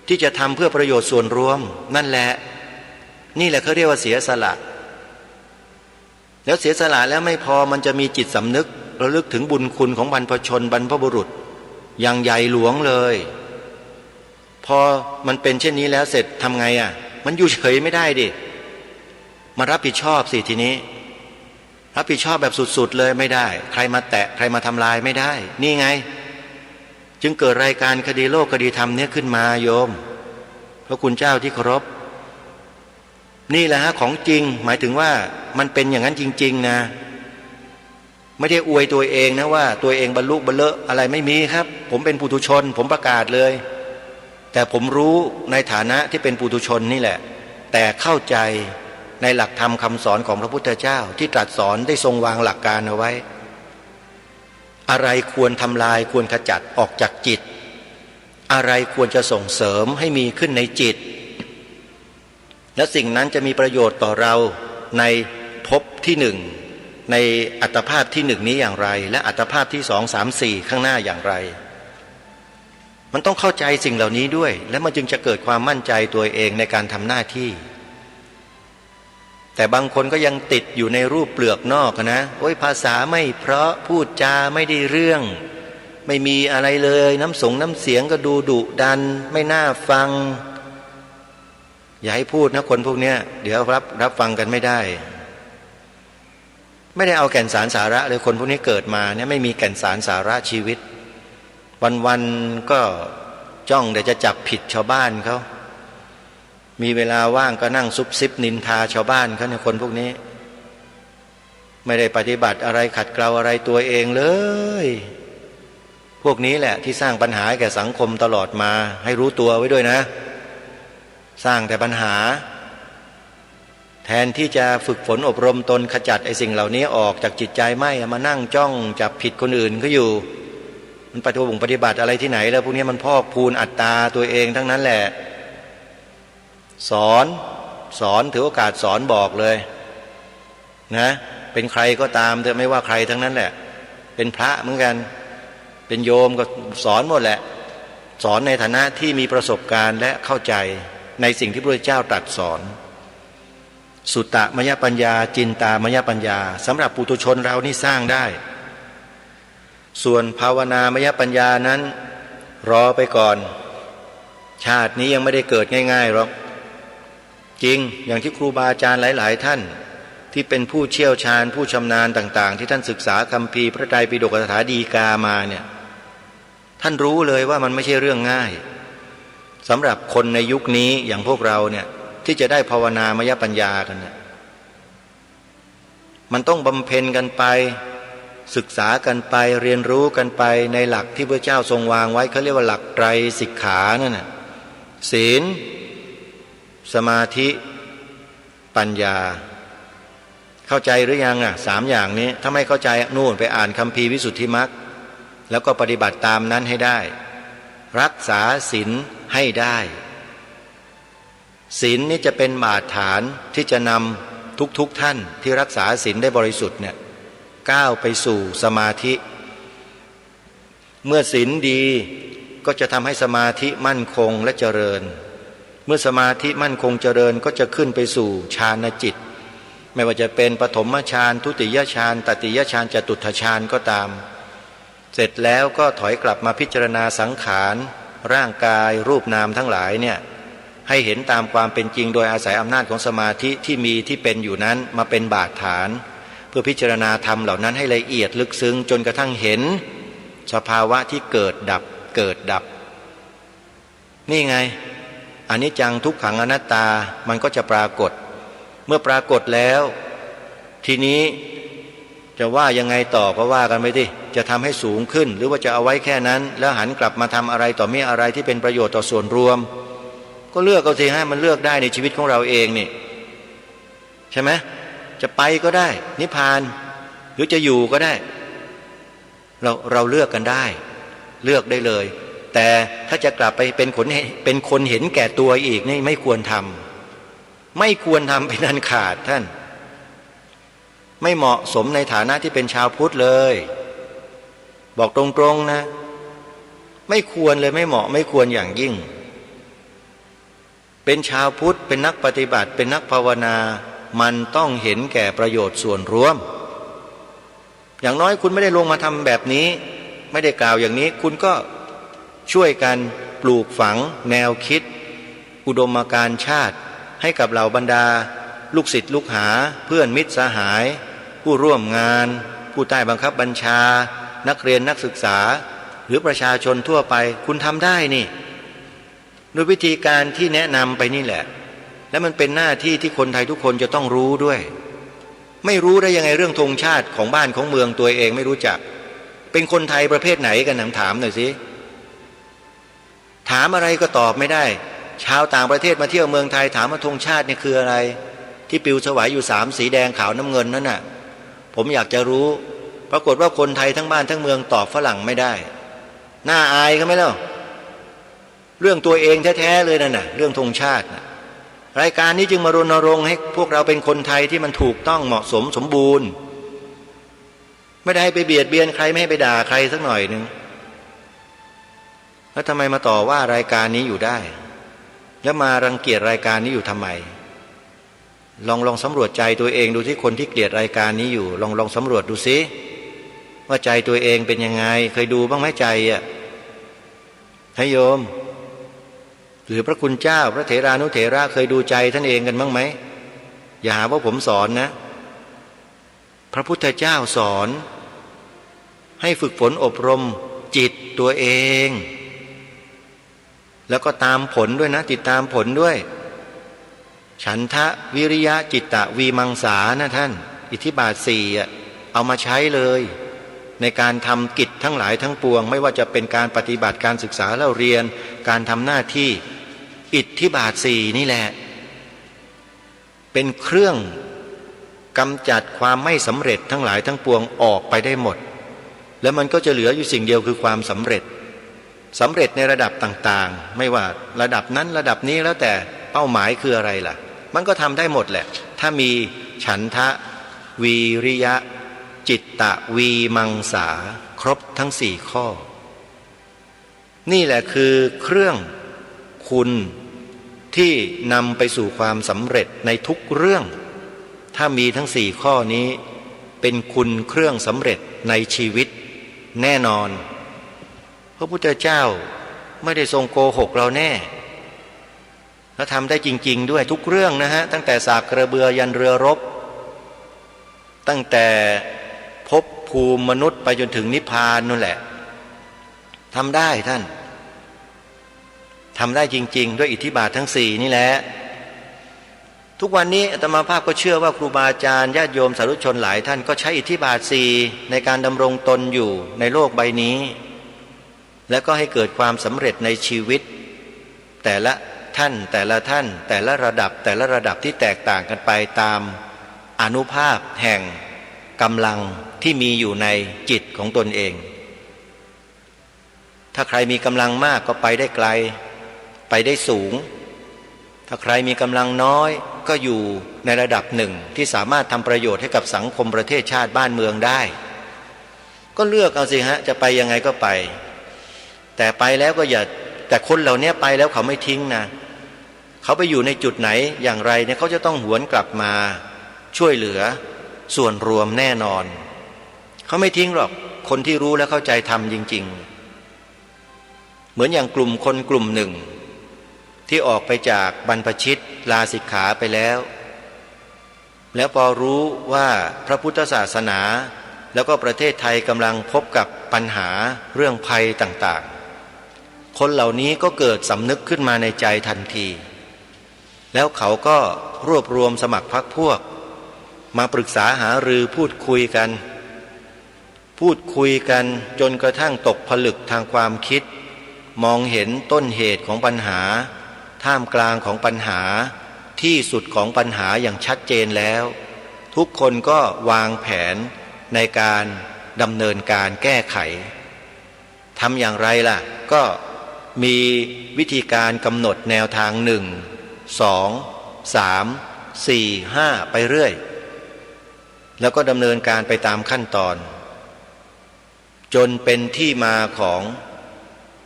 ที่จะทำเพื่อประโยชน์ส่วนรวมนั่นแหละนี่แหละเขาเรียกว่าเสียสละแล้วเสียสละแล้วไม่พอมันจะมีจิตสำนึกระลึกถึงบุญคุณของบรรพชนบรรพบุรุษอย่างใหญ่หลวงเลยพอมันเป็นเช่นนี้แล้วเสร็จทำไงอ่ะมันอยู่เฉยไม่ได้ดิมารับผิดชอบสิทีนี้รับผิดชอบแบบสุดๆเลยไม่ได้ใครมาแตะใครมาทำลายไม่ได้นี่ไงจึงเกิดรายการคดีโลกคดีธรรมนี้ขึ้นมาโยมพระคุณเจ้าที่เคารพนี่แหละฮะของจริงหมายถึงว่ามันเป็นอย่างนั้นจริงๆนะไม่ได้อวยตัวเองนะว่าตัวเองบรรลุบรรเลอะอะไรไม่มีครับผมเป็นปุถุชนผมประกาศเลยแต่ผมรู้ในฐานะที่เป็นปุถุชนนี่แหละแต่เข้าใจในหลักธรรมคำสอนของพระพุทธเจ้าที่ตรัสสอนได้ทรงวางหลักการเอาไว้อะไรควรทำลายควรขจัดออกจากจิตอะไรควรจะส่งเสริมให้มีขึ้นในจิตและสิ่งนั้นจะมีประโยชน์ต่อเราในภพที่หนึ่งในอัตภาพที่หนึ่งนี้อย่างไรและอัตภาพที่สองสามสี่ข้างหน้าอย่างไรมันต้องเข้าใจสิ่งเหล่านี้ด้วยและมันจึงจะเกิดความมั่นใจตัวเองในการทำหน้าที่แต่บางคนก็ยังติดอยู่ในรูปเปลือกนอกนะโอ้ยภาษาไม่เพราะพูดจาไม่ได้เรื่องไม่มีอะไรเลยน้ำเสียงก็ดูดุดันไม่น่าฟังอย่าให้พูดนะคนพวกเนี้ยเดี๋ยวรับฟังกันไม่ได้เอาแก่นสารสาระเลยคนพวกนี้เกิดมาเนี่ยไม่มีแก่นสารสาระชีวิตวันๆก็จ้องแต่จะจับผิดชาวบ้านเขามีเวลาว่างก็นั่งซุบซิบนินทาชาวบ้านเขาเนี่ยคนพวกนี้ไม่ได้ปฏิบัติอะไรขัดเกลาอะไรตัวเองเลยพวกนี้แหละที่สร้างปัญหาแก่สังคมตลอดมาให้รู้ตัวไว้ด้วยนะสร้างแต่ปัญหาแทนที่จะฝึกฝนอบรมตนขจัดไอ้สิ่งเหล่านี้ออกจากจิตใจไม่มานั่งจ้องจับผิดคนอื่นก็อยู่มันปฏิบัติอะไรที่ไหนแล้วพวกนี้มันพอกพูนอัตตาตัวเองทั้งนั้นแหละสอนถือโอกาสสอนบอกเลยนะเป็นใครก็ตามแต่ไม่ว่าใครทั้งนั้นแหละเป็นพระเหมือนกันเป็นโยมก็สอนหมดแหละสอนในฐานะที่มีประสบการณ์และเข้าใจในสิ่งที่พระพุทธเจ้าตรัสสอนสุตตมยปัญญาจินตามยปัญญาสำหรับปุถุชนเรานี่สร้างได้ส่วนภาวนามยปัญญานั้นรอไปก่อนชาตินี้ยังไม่ได้เกิดง่ายๆหรอกจริงอย่างที่ครูบาอาจารย์หลายๆท่านที่เป็นผู้เชี่ยวชาญผู้ชำนาญต่างๆที่ท่านศึกษาคัมภีร์พระไตรปิฎกคาถาดีกามาเนี่ยท่านรู้เลยว่ามันไม่ใช่เรื่องง่ายสำหรับคนในยุคนี้อย่างพวกเราเนี่ยที่จะได้ภาวนามยปัญญากันเนี่ยมันต้องบำเพ็ญกันไปศึกษากันไปเรียนรู้กันไปในหลักที่พระเจ้าทรงวางไว้เขาเรียกว่าหลักไตรสิกขานั่นน่ะศีลสมาธิปัญญาเข้าใจหรือยังสามอย่างนี้ถ้าไม่เข้าใจนู่นไปอ่านคัมภีร์วิสุทธิมรรคแล้วก็ปฏิบัติตามนั้นให้ได้รักษาศีลให้ได้ศีลนี้จะเป็นบาดฐานที่จะนำทุกท่านที่รักษาศีลได้บริสุทธิ์เนี่ยก้าวไปสู่สมาธิเมื่อศีลดีก็จะทำให้สมาธิมั่นคงและเจริญเมื่อสมาธิมั่นคงเจริญก็จะขึ้นไปสู่ฌานจิตไม่ว่าจะเป็นปฐมฌานทุติยฌานตติยฌานจตุตถฌานก็ตามเสร็จแล้วก็ถอยกลับมาพิจารณาสังขารร่างกายรูปนามทั้งหลายเนี่ยให้เห็นตามความเป็นจริงโดยอาศัยอำนาจของสมาธิที่มีที่เป็นอยู่นั้นมาเป็นบาดฐานเพื่อพิจารณาธรรมเหล่านั้นให้ละเอียดลึกซึ้งจนกระทั่งเห็นสภาวะที่เกิดดับนี่ไงอนิจจังทุกขังอนัตตามันก็จะปรากฏเมื่อปรากฏแล้วทีนี้ จะว่ายังไงต่อก็ว่ากันไปดิจะทำให้สูงขึ้นหรือว่าจะเอาไว้แค่นั้นแล้วหันกลับมาทำอะไรต่อมีอะไรที่เป็นประโยชน์ต่อส่วนรวมก็เลือกเอาสิฮะมันเลือกได้ในชีวิตของเราเองนี่ใช่ไหมจะไปก็ได้นิพพานหรือจะอยู่ก็ได้เราเลือกกันได้เลือกได้เลยแต่ถ้าจะกลับไปเป็นคนเห็นแก่ตัวอีกนี่ไม่ควรทำเป็นอันขาดท่านไม่เหมาะสมในฐานะที่เป็นชาวพุทธเลยบอกตรงๆนะไม่ควรเลยไม่เหมาะไม่ควรอย่างยิ่งเป็นชาวพุทธเป็นนักปฏิบัติเป็นนักภาวนามันต้องเห็นแก่ประโยชน์ส่วนรวมอย่างน้อยคุณไม่ได้ลงมาทำแบบนี้ไม่ได้กล่าวอย่างนี้คุณก็ช่วยกันปลูกฝังแนวคิดอุดมการณ์ชาติให้กับเหล่าบรรดาลูกศิษย์ลูกหาเพื่อนมิตรสหายผู้ร่วมงานผู้ใต้บังคับบัญชานักเรียนนักศึกษาหรือประชาชนทั่วไปคุณทำได้นี่โดยวิธีการที่แนะนำไปนี่แหละและมันเป็นหน้าที่ที่คนไทยทุกคนจะต้องรู้ด้วยไม่รู้ได้ยังไงเรื่องธงชาติของบ้านของเมืองตัวเองไม่รู้จักเป็นคนไทยประเภทไหนกันถามหน่อยสิถามอะไรก็ตอบไม่ได้ชาวต่างประเทศมาเที่ยวเมืองไทยถามว่าธงชาตินี่คืออะไรที่ปลิวสวายอยู่3สีแดงขาวน้ำเงินนั่นน่ะผมอยากจะรู้ปรากฏว่าคนไทยทั้งบ้านทั้งเมืองตอบฝรั่งไม่ได้น่าอายเขาไหมล่ะเรื่องตัวเองแท้ๆเลยนั่นน่ะเรื่องธงชาติรายการนี้จึงมารณรงค์ให้พวกเราเป็นคนไทยที่มันถูกต้องเหมาะสมสมบูรณ์ไม่ได้ให้ไปเบียดเบียนใครไม่ให้ไปด่าใครสักหน่อยนึงแล้วทำไมมาต่อว่ารายการนี้อยู่ได้แล้วมารังเกียจรายการนี้อยู่ทำไมลองสำรวจใจตัวเองดูที่คนที่เกลียดรายการนี้อยู่ลองสำรวจดูซิว่าใจตัวเองเป็นยังไงเคยดูบ้างไหมใจอ่ะให้โยมหรือพระคุณเจ้าพระเถรานุเถระเคยดูใจท่านเองกันบ้างไหมอย่าหาว่าผมสอนนะพระพุทธเจ้าสอนให้ฝึกฝนอบรมจิตตัวเองแล้วก็ตามผลด้วยนะติดตามผลด้วยฉันทะวิริยะจิตตะวีมังสานะท่านอิทธิบาท4เอามาใช้เลยในการทำกิจทั้งหลายทั้งปวงไม่ว่าจะเป็นการปฏิบัติการศึกษาเล่าเรียนการทำหน้าที่อิทธิบาท4นี่แหละเป็นเครื่องกำจัดความไม่สำเร็จทั้งหลายทั้งปวงออกไปได้หมดแล้วมันก็จะเหลืออยู่สิ่งเดียวคือความสำเร็จในระดับต่างๆไม่ว่าระดับนั้นระดับนี้แล้วแต่เป้าหมายคืออะไรล่ะมันก็ทำได้หมดแหละถ้ามีฉันทะวีริยะจิตตะวีมังสาครบทั้ง4ข้อนี่แหละคือเครื่องคุณที่นำไปสู่ความสำเร็จในทุกเรื่องถ้ามีทั้ง4ข้อนี้เป็นคุณเครื่องสำเร็จในชีวิตแน่นอนพระพุทธเจ้าไม่ได้ทรงโกหกเราแน่และทำได้จริงๆด้วยทุกเรื่องนะฮะตั้งแต่สากกระเบือยันเรือรบตั้งแต่ภพภูมิมนุษย์ไปจนถึงนิพพานนั่นแหละทำได้ท่านทำได้จริงๆด้วยอิทธิบาททั้ง4นี่แหละทุกวันนี้อาตมาภาพก็เชื่อว่าครูบาอาจารย์ญาติโยมสาธุชนหลายท่านก็ใช้อิทธิบาท4ในการดำรงตนอยู่ในโลกใบนี้และก็ให้เกิดความสำเร็จในชีวิตแต่ละท่านแต่ละระดับที่แตกต่างกันไปตามอานุภาพแห่งกำลังที่มีอยู่ในจิตของตนเองถ้าใครมีกำลังมากก็ไปได้ไกลไปได้สูงถ้าใครมีกำลังน้อยก็อยู่ในระดับหนึ่งที่สามารถทำประโยชน์ให้กับสังคมประเทศชาติบ้านเมืองได้ก็เลือกเอาสิฮะจะไปยังไงก็ไปแต่ไปแล้วก็อย่าแต่คนเหล่านี้ไปแล้วเขาไม่ทิ้งนะเขาไปอยู่ในจุดไหนอย่างไรเนี่ยเขาจะต้องหวนกลับมาช่วยเหลือส่วนรวมแน่นอนเขาไม่ทิ้งหรอกคนที่รู้และเข้าใจธรรมจริงๆเหมือนอย่างกลุ่มคนกลุ่มหนึ่งที่ออกไปจากบรรพชิตลาสิกขาไปแล้วพอรู้ว่าพระพุทธศาสนาแล้วก็ประเทศไทยกำลังพบกับปัญหาเรื่องภัยต่างๆคนเหล่านี้ก็เกิดสำนึกขึ้นมาในใจทันทีแล้วเขาก็รวบรวมสมัครพรรคพวกมาปรึกษาหารือพูดคุยกัน พูดคุยกันจนกระทั่งตกผลึกทางความคิดมองเห็นต้นเหตุของปัญหาท่ามกลางของปัญหาที่สุดของปัญหาอย่างชัดเจนแล้วทุกคนก็วางแผนในการดำเนินการแก้ไขทำอย่างไรล่ะก็มีวิธีการกำหนดแนวทาง1 2 3 4 5ไปเรื่อยแล้วก็ดำเนินการไปตามขั้นตอนจนเป็นที่มาของ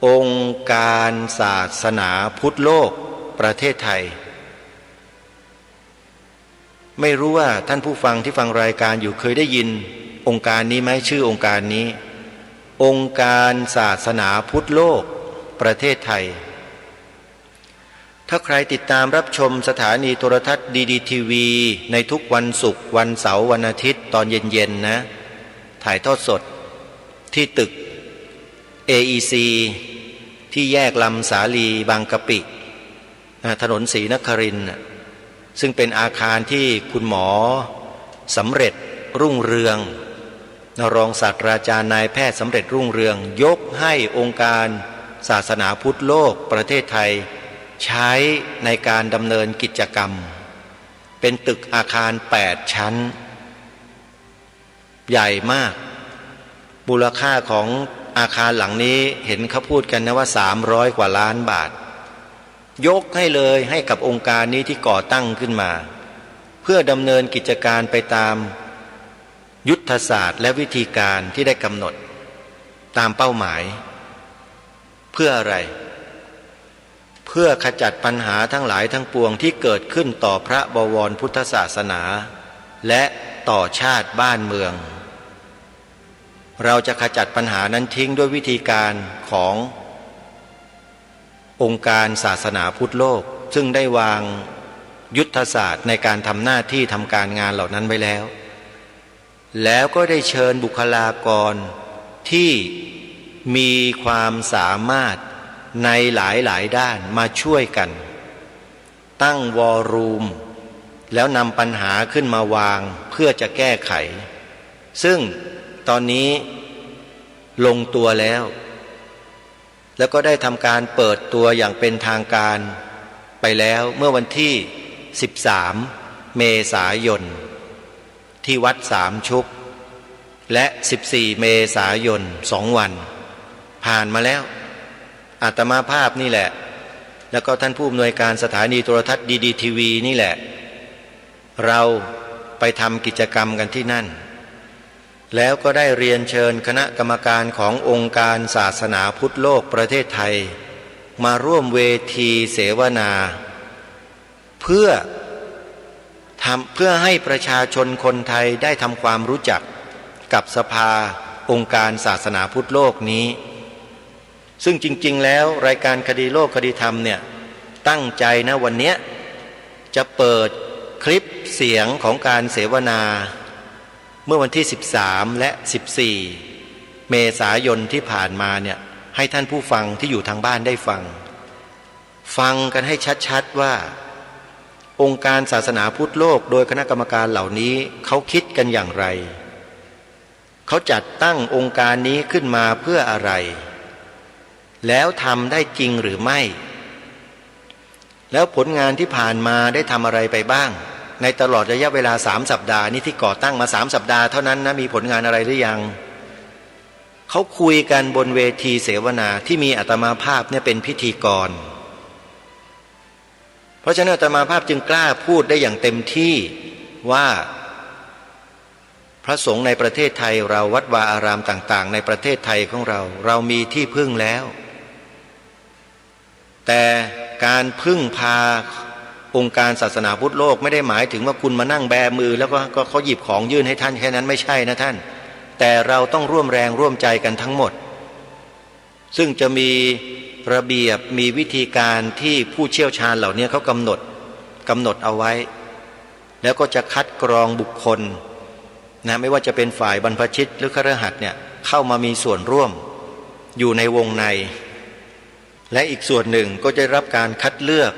องค์การศาสนาพุทธโลกประเทศไทยไม่รู้ว่าท่านผู้ฟังที่ฟังรายการอยู่เคยได้ยินองค์การนี้ไหมชื่อองค์การนี้องค์การศาสนาพุทธโลกประเทศไทยถ้าใครติดตามรับชมสถานีโทรทัศน์ดีทีวีในทุกวันศุกร์วันเสาร์วันอาทิตย์ตอนเย็นๆนะถ่ายทอดสดที่ตึก AEC ที่แยกลำสาลีบางกะปิถนนศรีนครินทร์ซึ่งเป็นอาคารที่คุณหมอสำเร็จรุ่งเรืองรองศาสตราจารย์นายแพทย์สำเร็จรุ่งเรืองยกให้องค์การศาสนาพุทธโลกประเทศไทยใช้ในการดำเนินกิจกรรมเป็นตึกอาคาร8ชั้นใหญ่มากมูลค่าของอาคารหลังนี้เห็นเขาพูดกันนะว่า300 กว่าล้านบาทยกให้เลยให้กับองค์การนี้ที่ก่อตั้งขึ้นมาเพื่อดำเนินกิจการไปตามยุทธศาสตร์และวิธีการที่ได้กำหนดตามเป้าหมายเพื่ออะไรเพื่อขจัดปัญหาทั้งหลายทั้งปวงที่เกิดขึ้นต่อพระบวรพุทธศาสนาและต่อชาติบ้านเมืองเราจะขจัดปัญหานั้นทิ้งด้วยวิธีการขององค์การศาสนาพุทธโลกซึ่งได้วางยุทธศาสตร์ในการทำหน้าที่ทำการงานเหล่านั้นไว้แล้วก็ได้เชิญบุคลากรที่มีความสามารถในหลายด้านมาช่วยกันตั้งวอร์รูมแล้วนำปัญหาขึ้นมาวางเพื่อจะแก้ไขซึ่งตอนนี้ลงตัวแล้วก็ได้ทำการเปิดตัวอย่างเป็นทางการไปแล้วเมื่อวันที่13 เมษายนที่วัดสามชุกและ14 เมษายน2 วันผ่านมาแล้วอาตมาภาพนี่แหละแล้วก็ท่านผู้อำนวยการสถานีโทรทัศน์ดีทีวีนี่แหละเราไปทำกิจกรรมกันที่นั่นแล้วก็ได้เรียนเชิญคณะกรรมการขององค์การศาสนาพุทธโลกประเทศไทยมาร่วมเวทีเสวนาเพื่อให้ประชาชนคนไทยได้ทำความรู้จักกับสภาองค์การศาสนาพุทธโลกนี้ซึ่งจริงๆแล้วรายการคดีโลกคดีธรรมเนี่ยตั้งใจนะวันนี้จะเปิดคลิปเสียงของการเสวนาเมื่อวันที่13 และ 14 เมษายนที่ผ่านมาเนี่ยให้ท่านผู้ฟังที่อยู่ทางบ้านได้ฟังกันให้ชัดๆว่าองค์การศาสนาพุทธโลกโดยคณะกรรมการเหล่านี้เขาคิดกันอย่างไรเขาจัดตั้งองค์การนี้ขึ้นมาเพื่ออะไรแล้วทำได้จริงหรือไม่แล้วผลงานที่ผ่านมาได้ทำอะไรไปบ้างในตลอดระยะเวลา3 สัปดาห์นี้ที่ก่อตั้งมา3 สัปดาห์เท่านั้นนะมีผลงานอะไรหรือยังเขาคุยกันบนเวทีเสวนาที่มีอาตมาภาพเนี่ยเป็นพิธีกรเพราะฉะนั้นอาตมาภาพจึงกล้าพูดได้อย่างเต็มที่ว่าพระสงฆ์ในประเทศไทยเราวัดวาอารามต่างๆในประเทศไทยของเรามีที่พึ่งแล้วแต่การพึ่งพาองค์การศาสนาพุทธโลกไม่ได้หมายถึงว่าคุณมานั่งแบมือแล้วก็เขาหยิบของยื่นให้ท่านแค่นั้นไม่ใช่นะท่านแต่เราต้องร่วมแรงร่วมใจกันทั้งหมดซึ่งจะมีระเบียบมีวิธีการที่ผู้เชี่ยวชาญเหล่านี้เขากำหนดเอาไว้แล้วก็จะคัดกรองบุคคลนะไม่ว่าจะเป็นฝ่ายบรรพชิตหรือคฤหัสถ์เนี่ยเข้ามามีส่วนร่วมอยู่ในวงในและอีกส่วนหนึ่งก็จะรับการคัดเลือก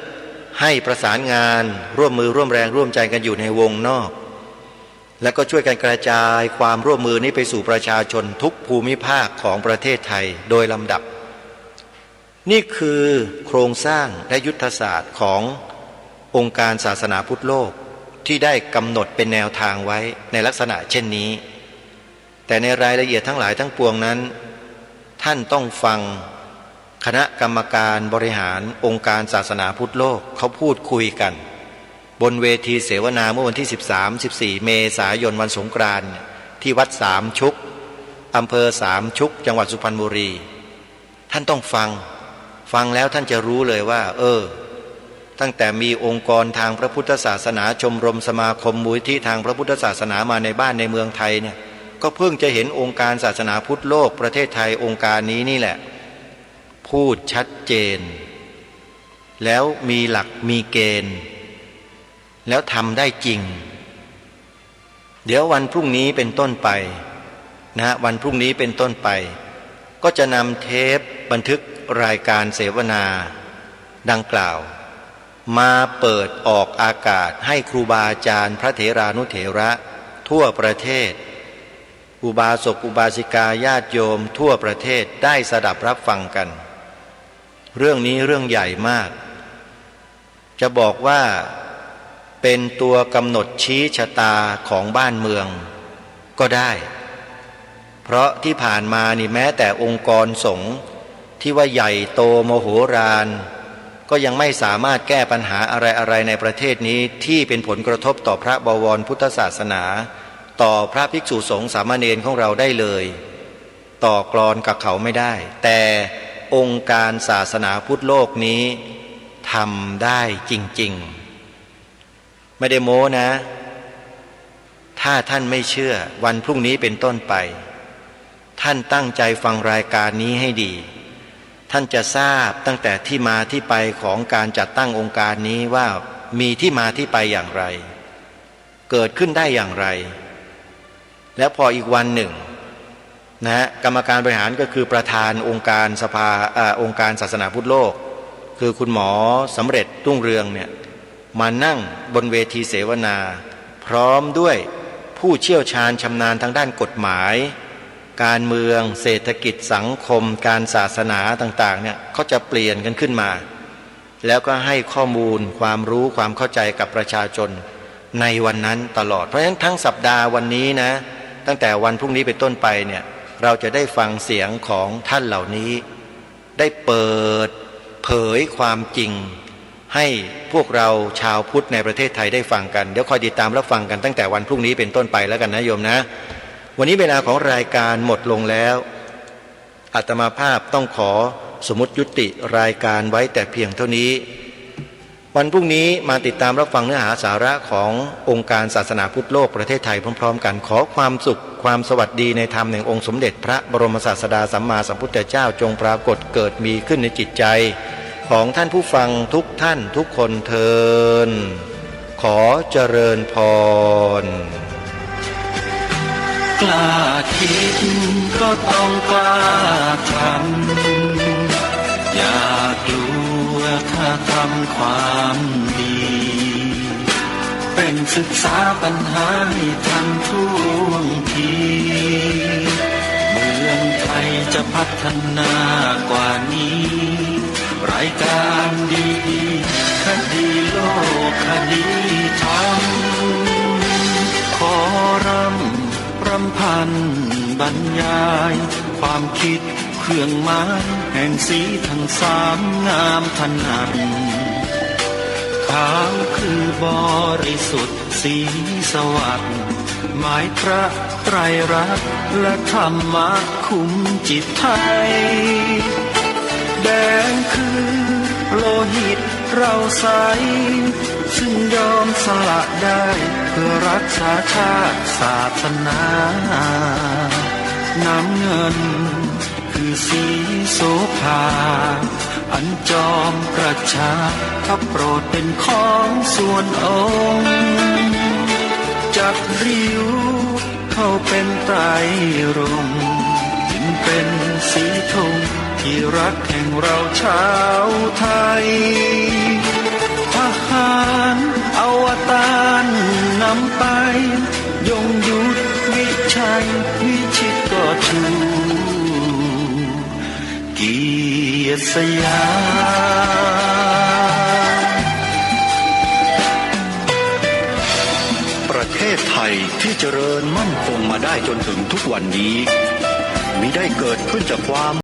ให้ประสานงานร่วมมือร่วมแรงร่วมใจกันอยู่ในวงนอก และก็ช่วยกันกระจายความร่วมมือนี้ไปสู่ประชาชนทุกภูมิภาคของประเทศไทยโดยลำดับนี่คือโครงสร้างและยุทธศาสตร์ขององค์การศาสนาพุทธโลกที่ได้กำหนดเป็นแนวทางไว้ในลักษณะเช่นนี้แต่ในรายละเอียดทั้งหลายทั้งปวงนั้นท่านต้องฟังคณะกรรมการบริหารองค์การศาสนาพุทธโลกเขาพูดคุยกันบนเวทีเสวนาเมื่อวันที่13-14 เมษายนวันสงกรานต์ที่วัดสามชุกอำเภอสามชุกจังหวัดสุพรรณบุรีท่านต้องฟังแล้วท่านจะรู้เลยว่าตั้งแต่มีองค์กรทางพระพุทธศาสนาชมรมสมาคมมูลที่ทางพระพุทธศาสนามาในบ้านในเมืองไทยเนี่ยก็เพิ่งจะเห็นองค์การศาสนาพุทธโลกประเทศไทยองค์การนี้นี่แหละพูดชัดเจนแล้วมีหลักมีเกณฑ์แล้วทำได้จริงเดี๋ยววันพรุ่งนี้เป็นต้นไปนะวันพรุ่งนี้เป็นต้นไปก็จะนำเทปบันทึกรายการเสวนาดังกล่าวมาเปิดออกอากาศให้ครูบาอาจารย์พระเถรานุเถระทั่วประเทศอุบาสกอุบาสิกาญาติโยมทั่วประเทศได้สดับรับฟังกันเรื่องนี้เรื่องใหญ่มากจะบอกว่าเป็นตัวกำหนดชี้ชะตาของบ้านเมืองก็ได้เพราะที่ผ่านมานี่แม้แต่องค์กรสงฆ์ที่ว่าใหญ่โตโมโหฬารก็ยังไม่สามารถแก้ปัญหาอะไรในประเทศนี้ที่เป็นผลกระทบต่อพระบวรพุทธศาสนาต่อพระภิกษุสงฆ์สามเณรของเราได้เลยต่อกลอนกับเขาไม่ได้แต่องค์การศาสนาพุทธโลกนี้ทำได้จริงๆไม่ได้โม้นะถ้าท่านไม่เชื่อวันพรุ่งนี้เป็นต้นไปท่านตั้งใจฟังรายการนี้ให้ดีท่านจะทราบตั้งแต่ที่มาที่ไปของการจัดตั้งองค์การนี้ว่ามีที่มาที่ไปอย่างไรเกิดขึ้นได้อย่างไรแล้วพออีกวันหนึ่งนะกรรมการบริหารก็คือประธานองค์การสภาองค์การศาสนาพุทธโลกคือคุณหมอสำเร็จรุ่งเรืองเนี่ยมานั่งบนเวทีเสวนาพร้อมด้วยผู้เชี่ยวชาญชำนาญทางด้านกฎหมายการเมืองเศรษฐกิจสังคมการศาสนาต่างๆเนี่ยเขาจะเปลี่ยนกันขึ้นมาแล้วก็ให้ข้อมูลความรู้ความเข้าใจกับประชาชนในวันนั้นตลอดเพราะฉะนั้นทั้งสัปดาห์วันนี้นะตั้งแต่วันพรุ่งนี้เป็นต้นไปเนี่ยเราจะได้ฟังเสียงของท่านเหล่านี้ได้เปิดเผยความจริงให้พวกเราชาวพุทธในประเทศไทยได้ฟังกันเดี๋ยวคอยติดตามรับฟังกันตั้งแต่วันพรุ่งนี้เป็นต้นไปแล้วกันนะโยมนะวันนี้เวลาของรายการหมดลงแล้วอาตมาภาพต้องขอสมมุติยุติรายการไว้แต่เพียงเท่านี้วันพรุ่งนี้มาติดตามรับฟังเนื้อหาสาระขององค์การศาสนาพุทธโลกประเทศไทยพร้อมๆกันขอความสุขความสวัสดีในธรรมแห่งองค์สมเด็จพระบรมศาสดาสัมมาสัมพุทธเจ้าจงปรากฏเกิดมีขึ้นในจิตใจของท่านผู้ฟังทุกท่านทุกคนเทินขอเจริญพรกล้าคิดก็ต้องกล้าทำอย่ากลัวถ้าทำความดีเป็นศึกษาปัญหาให้ทันท่วงทีเมืองไทยจะพัฒนากว่านี้รายการดีคดีโลกคดีธรรมขอรำพันบรรยายความคิดเครื่องหมายแห่งสีทั้งสามงามถนัดขาวคือบริสุทธิ์สีสวัสดิ์หมายพระไตรรัตน์และธรรมะคุ้มจิตไทยแดงคือโลหิตเราใสซึ่งยอมสละได้เพื่อรักษาชาติศาสนาน้ำเงินคือสีโสภาอันจอมกระชากถ้าโปรดเป็นของส่วนองค์จับริ้วเข้าเป็นไตรรงค์จึงเป็นสีธงที่รักแห่งเราชาวไทยทหารอวตารนำไปยง วิชิตก็ชูเกียรติสยามประเทศไทยที่เจริญมั่นคงมาได้จนถึงทุกวันนี้มิได้เกิดขึ้นจากความ